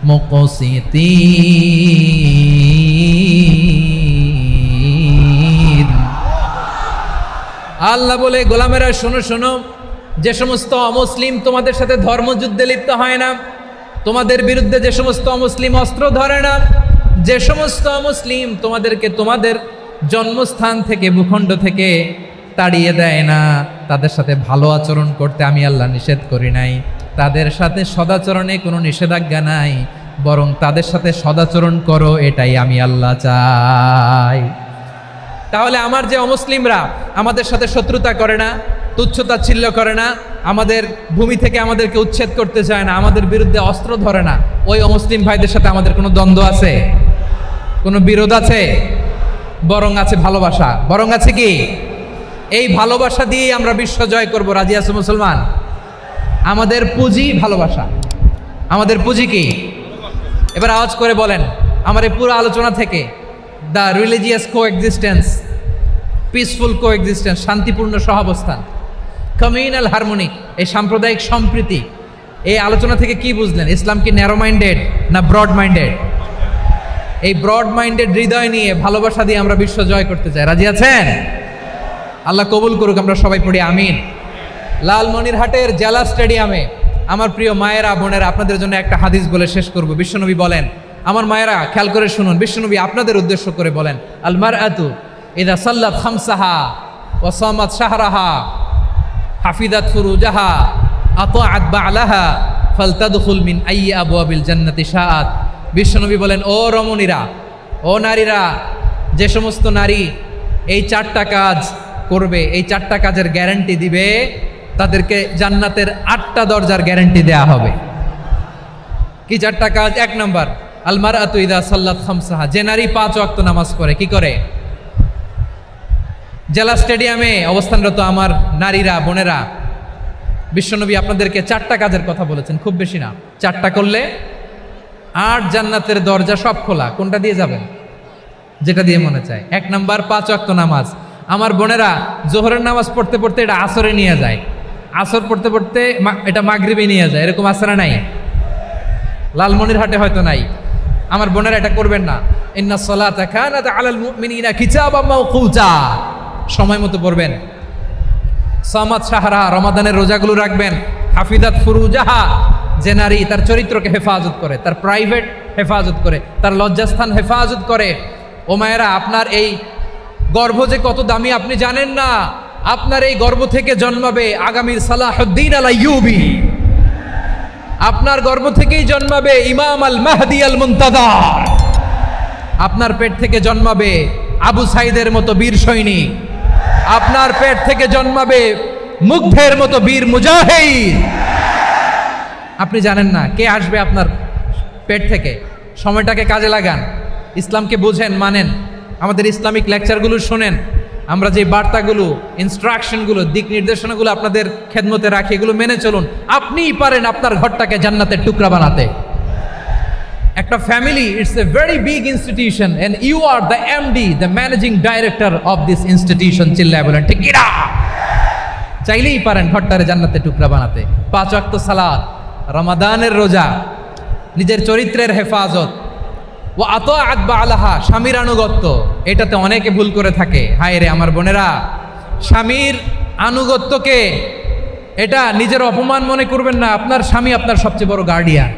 S2: মুকসিতিন। আল্লাহ বলে, গোলামেরা শোনো শোনো, যে সমস্ত অমুসলিম তোমাদের সাথে ধর্মযুদ্ধে লিপ্ত হয় না, তোমাদের বিরুদ্ধে যে সমস্ত অমুসলিম অস্ত্র ধরে না, যে সমস্ত অমুসলিম তোমাদেরকে তোমাদের জন্মস্থান থেকে, ভূখণ্ড থেকে তাড়িয়ে দেয় না, তাদের সাথে ভালো আচরণ করতে আমি আল্লাহ নিষেধ করি নাই। তাদের সাথে সদাচরণে কোনো নিষেধাজ্ঞা নাই, বরং তাদের সাথে সদাচরণ করো, এটাই আমি আল্লাহ চাই। তাহলে আমার যে অমুসলিমরা আমাদের সাথে শত্রুতা করে না, তুচ্ছতাচ্ছিল্য করে না, আমাদের ভূমি থেকে আমাদেরকে উচ্ছেদ করতে চায় না, আমাদের বিরুদ্ধে অস্ত্র ধরে না, ওই অমুসলিম ভাইদের সাথে আমাদের কোনো দ্বন্দ্ব আছে? কোনো বিরোধ আছে? বরং আছে ভালোবাসা। বরং আছে কি? এই ভালোবাসা দিয়েই আমরা বিশ্ব জয় করব। রাজি আছো মুসলমান? আমাদের পুঁজি ভালোবাসা। আমাদের পুঁজি কি? এবার আওয়াজ করে বলেন আমার এই পুরো আলোচনা থেকে, the religious coexistence, peaceful coexistence, শান্তিপূর্ণ সহাবস্থান, কমিউনাল হারমোনি, এই সাম্প্রদায়িক সম্প্রীতি, এই আলোচনা থেকে কি বুঝলেন? ইসলাম কি ন্যারো মাইন্ডেড না ব্রড মাইন্ডেড? এই ব্রড মাইন্ডেড হৃদয় নিয়ে, ভালোবাসা দিয়ে আমরা বিশ্ব জয় করতে চাই। রাজি আছেন? আল্লাহ কবুল করুক। আমরা সবাই পড়ি আমিন। লালমনিরহাটের জেলা স্টেডিয়ামে আমার প্রিয় মায়েরা, বোনেরা, আপনাদের জন্য একটা হাদিস বলে শেষ করব। বিশ্বনবী বলেন, আমার মায়েরা খেয়াল করে শুনুন, বিশ্বনবী আপনাদের উদ্দেশ্য করে বলেন, আল মারআতু ইযা সাল্লাত খামসাহা ওয়া সামাত শাহরাহা হাফিজাত ফুরুজাহা আতাআত বা'লাহা ফালতাদখুল মিন আইয়ি আবওয়াবিল জান্নাতি শাআত। বিশ্বনবী বলেন, ও রমণীরা, ও নারীরা, যে সমস্ত নারী এই 4টা কাজ করবে, এই 4টা কাজের গ্যারান্টি দিবে, তাদেরকে জান্নাতের 8টা দরজার গ্যারান্টি দেয়া হবে। কি 4টা কাজ? 1 নাম্বার, আল মারআতু ইযা সাল্লাত খামসাহা, যে নারী 5 ওয়াক্ত নামাজ পড়ে। কি করে? জেলা স্টেডিয়ামে অবস্থানরত আমার নারীরা, বোনেরা, বিশ্বনবী আপনাদেরকে 4টা কাজের কথা বলেছেন, খুব বেশি না। 4টা করলে 8 জান্নাতের দরজা সব খোলা। কোনটা দিয়ে যাবেন? যেটা দিয়ে মনে চায়। 1 নাম্বার 5 ওয়াক্ত নামাজ। আমার বোনেরা জোহরের নামাজ পড়তে পড়তে এটা আসরে নিয়ে যায়, আসর পড়তে পড়তে এটা মাগরিবে নিয়ে যায়। এরকম আসরা নাই? লালমনিরহাটে হয়তো নাই। আমার বোনেরা এটা করবেন না। ইন্নাস সালাতা কানাত আলাল মুমিনিনা কিতাবাম মাওকুতা, সময় মতো পড়বেন। সামাত শাহরা, রমাদানের রোজাগুলো রাখবেন। হাফিজাত ফুরুজাহা, যে নারী তার চরিত্রকে হেফাজত করে, তার প্রাইভেট হেফাজত করে, তার লজ্জাস্থান হেফাজত করে। ও মায়েরা, আপনার এই গর্ভ যে কত দামি আপনি জানেন না। আপনার এই গর্ভ থেকে জন্মাবে আগামীর সালাহুদ্দিন আল আইয়ুবী। আপনার গর্ভ থেকেই জন্মাবে ইমাম আল মাহদি আল মুনতাজার। আপনার পেট থেকে জন্মাবে আবু সাইদের মতো বীর সৈনিক। আপনার পেট থেকে জন্মাবে মুগ্ধের মতো বীর মুজাহিদ। আপনি জানেন না কে আসবে আপনার পেট থেকে। সময়টাকে কাজে লাগান, ইসলামকে বুঝেন, মানেন, আমাদের ইসলামিক লেকচারগুলো শোনেন। আমরা যে বার্তাগুলো, ইনস্ট্রাকশনগুলো, দিক নির্দেশনাগুলো আপনাদের খেদমতে রাখি, এগুলো মেনে চলুন। আপনিই পারেন আপনার ঘরটাকে জান্নাতের টুকরা বানাতে। একটা family, it's a very big institution and you are the MD, the managing director of this institution. চিল্লায় বলেন ঠিক কিনা? চাইলেই পারেন ঘরটারে জান্নাতের টুকরা বানাতে। 5 ওয়াক্ত সালাত, রমাদানের রোজা, নিজের চরিত্রের হেফাজত, ও আতাআত বা'লাহা, স্বামীর আনুগত্য। এটাতে অনেকে ভুল করে থাকে। হায় রে আমার বোনেরা, স্বামীর আনুগত্যকে এটা নিজের অপমান মনে করবেন না। আপনার স্বামী আপনার সবচেয়ে বড় গার্ডিয়ান,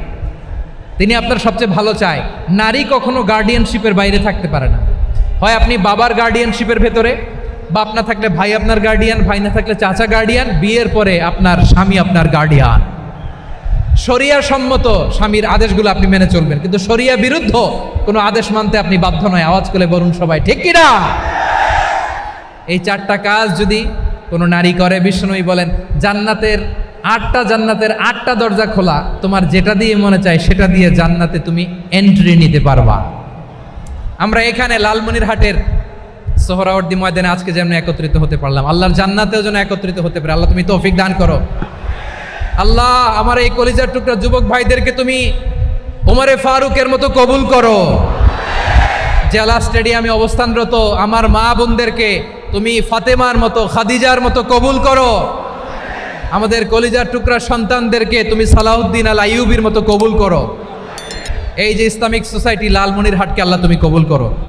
S2: তিনি আপনার সবচেয়ে ভালো চায়। নারী কখনো গার্ডিয়ানশিপের বাইরে থাকতে পারে না। হয় আপনি বাবার গার্ডিয়ানশিপের ভেতরে, বাপ না থাকলে ভাই আপনার গার্ডিয়ান, ভাই না থাকলে চাচা গার্ডিয়ান, বিয়ের পরে আপনার স্বামী আপনার গার্ডিয়ান। শরিয়া সম্মত স্বামীর আদেশগুলো আপনি মেনে চলবেন, কিন্তু শরিয়া বিরুদ্ধ কোনো আদেশ মানতে আপনি বাধ্য নয়। আওয়াজ করে বলুন সবাই ঠিক কিনা? এই 4টা কাজ যদি কোনো নারী করে, বিশ্বনবী বলেন জান্নাতের 8টা দরজা খোলা। তোমার যেটা দিয়ে মনে চায় সেটা দিয়ে জান্নাতে তুমি এন্ট্রি নিতে পারবা। আমরা এখানে লালমনিরহাটের সোহরাওয়ার্দী ময়দানে আজকে যেমন একত্রিত হতে পারলাম, আল্লাহর জান্নাতেও যেন একত্রিত হতে পারে। আল্লাহ তুমি তৌফিক দান করো। আল্লাহ আমার এই কলিজার টুকরা যুবক ভাইদেরকে তুমি ওমরে ফারুকের মতো কবুল করো। জেলা স্টেডিয়ামে অবস্থানরত আমার মা বোনদেরকে তুমি ফাতেমার মতো, খাদিজার মতো কবুল করো। আমাদের কলিজার টুকরা সন্তানদেরকে তুমি সালাউদ্দিন আল আইয়ুবীর মতো কবুল করো। এই যে ইসলামিক সোসাইটি লালমনিরহাটকে আল্লাহ তুমি কবুল করো।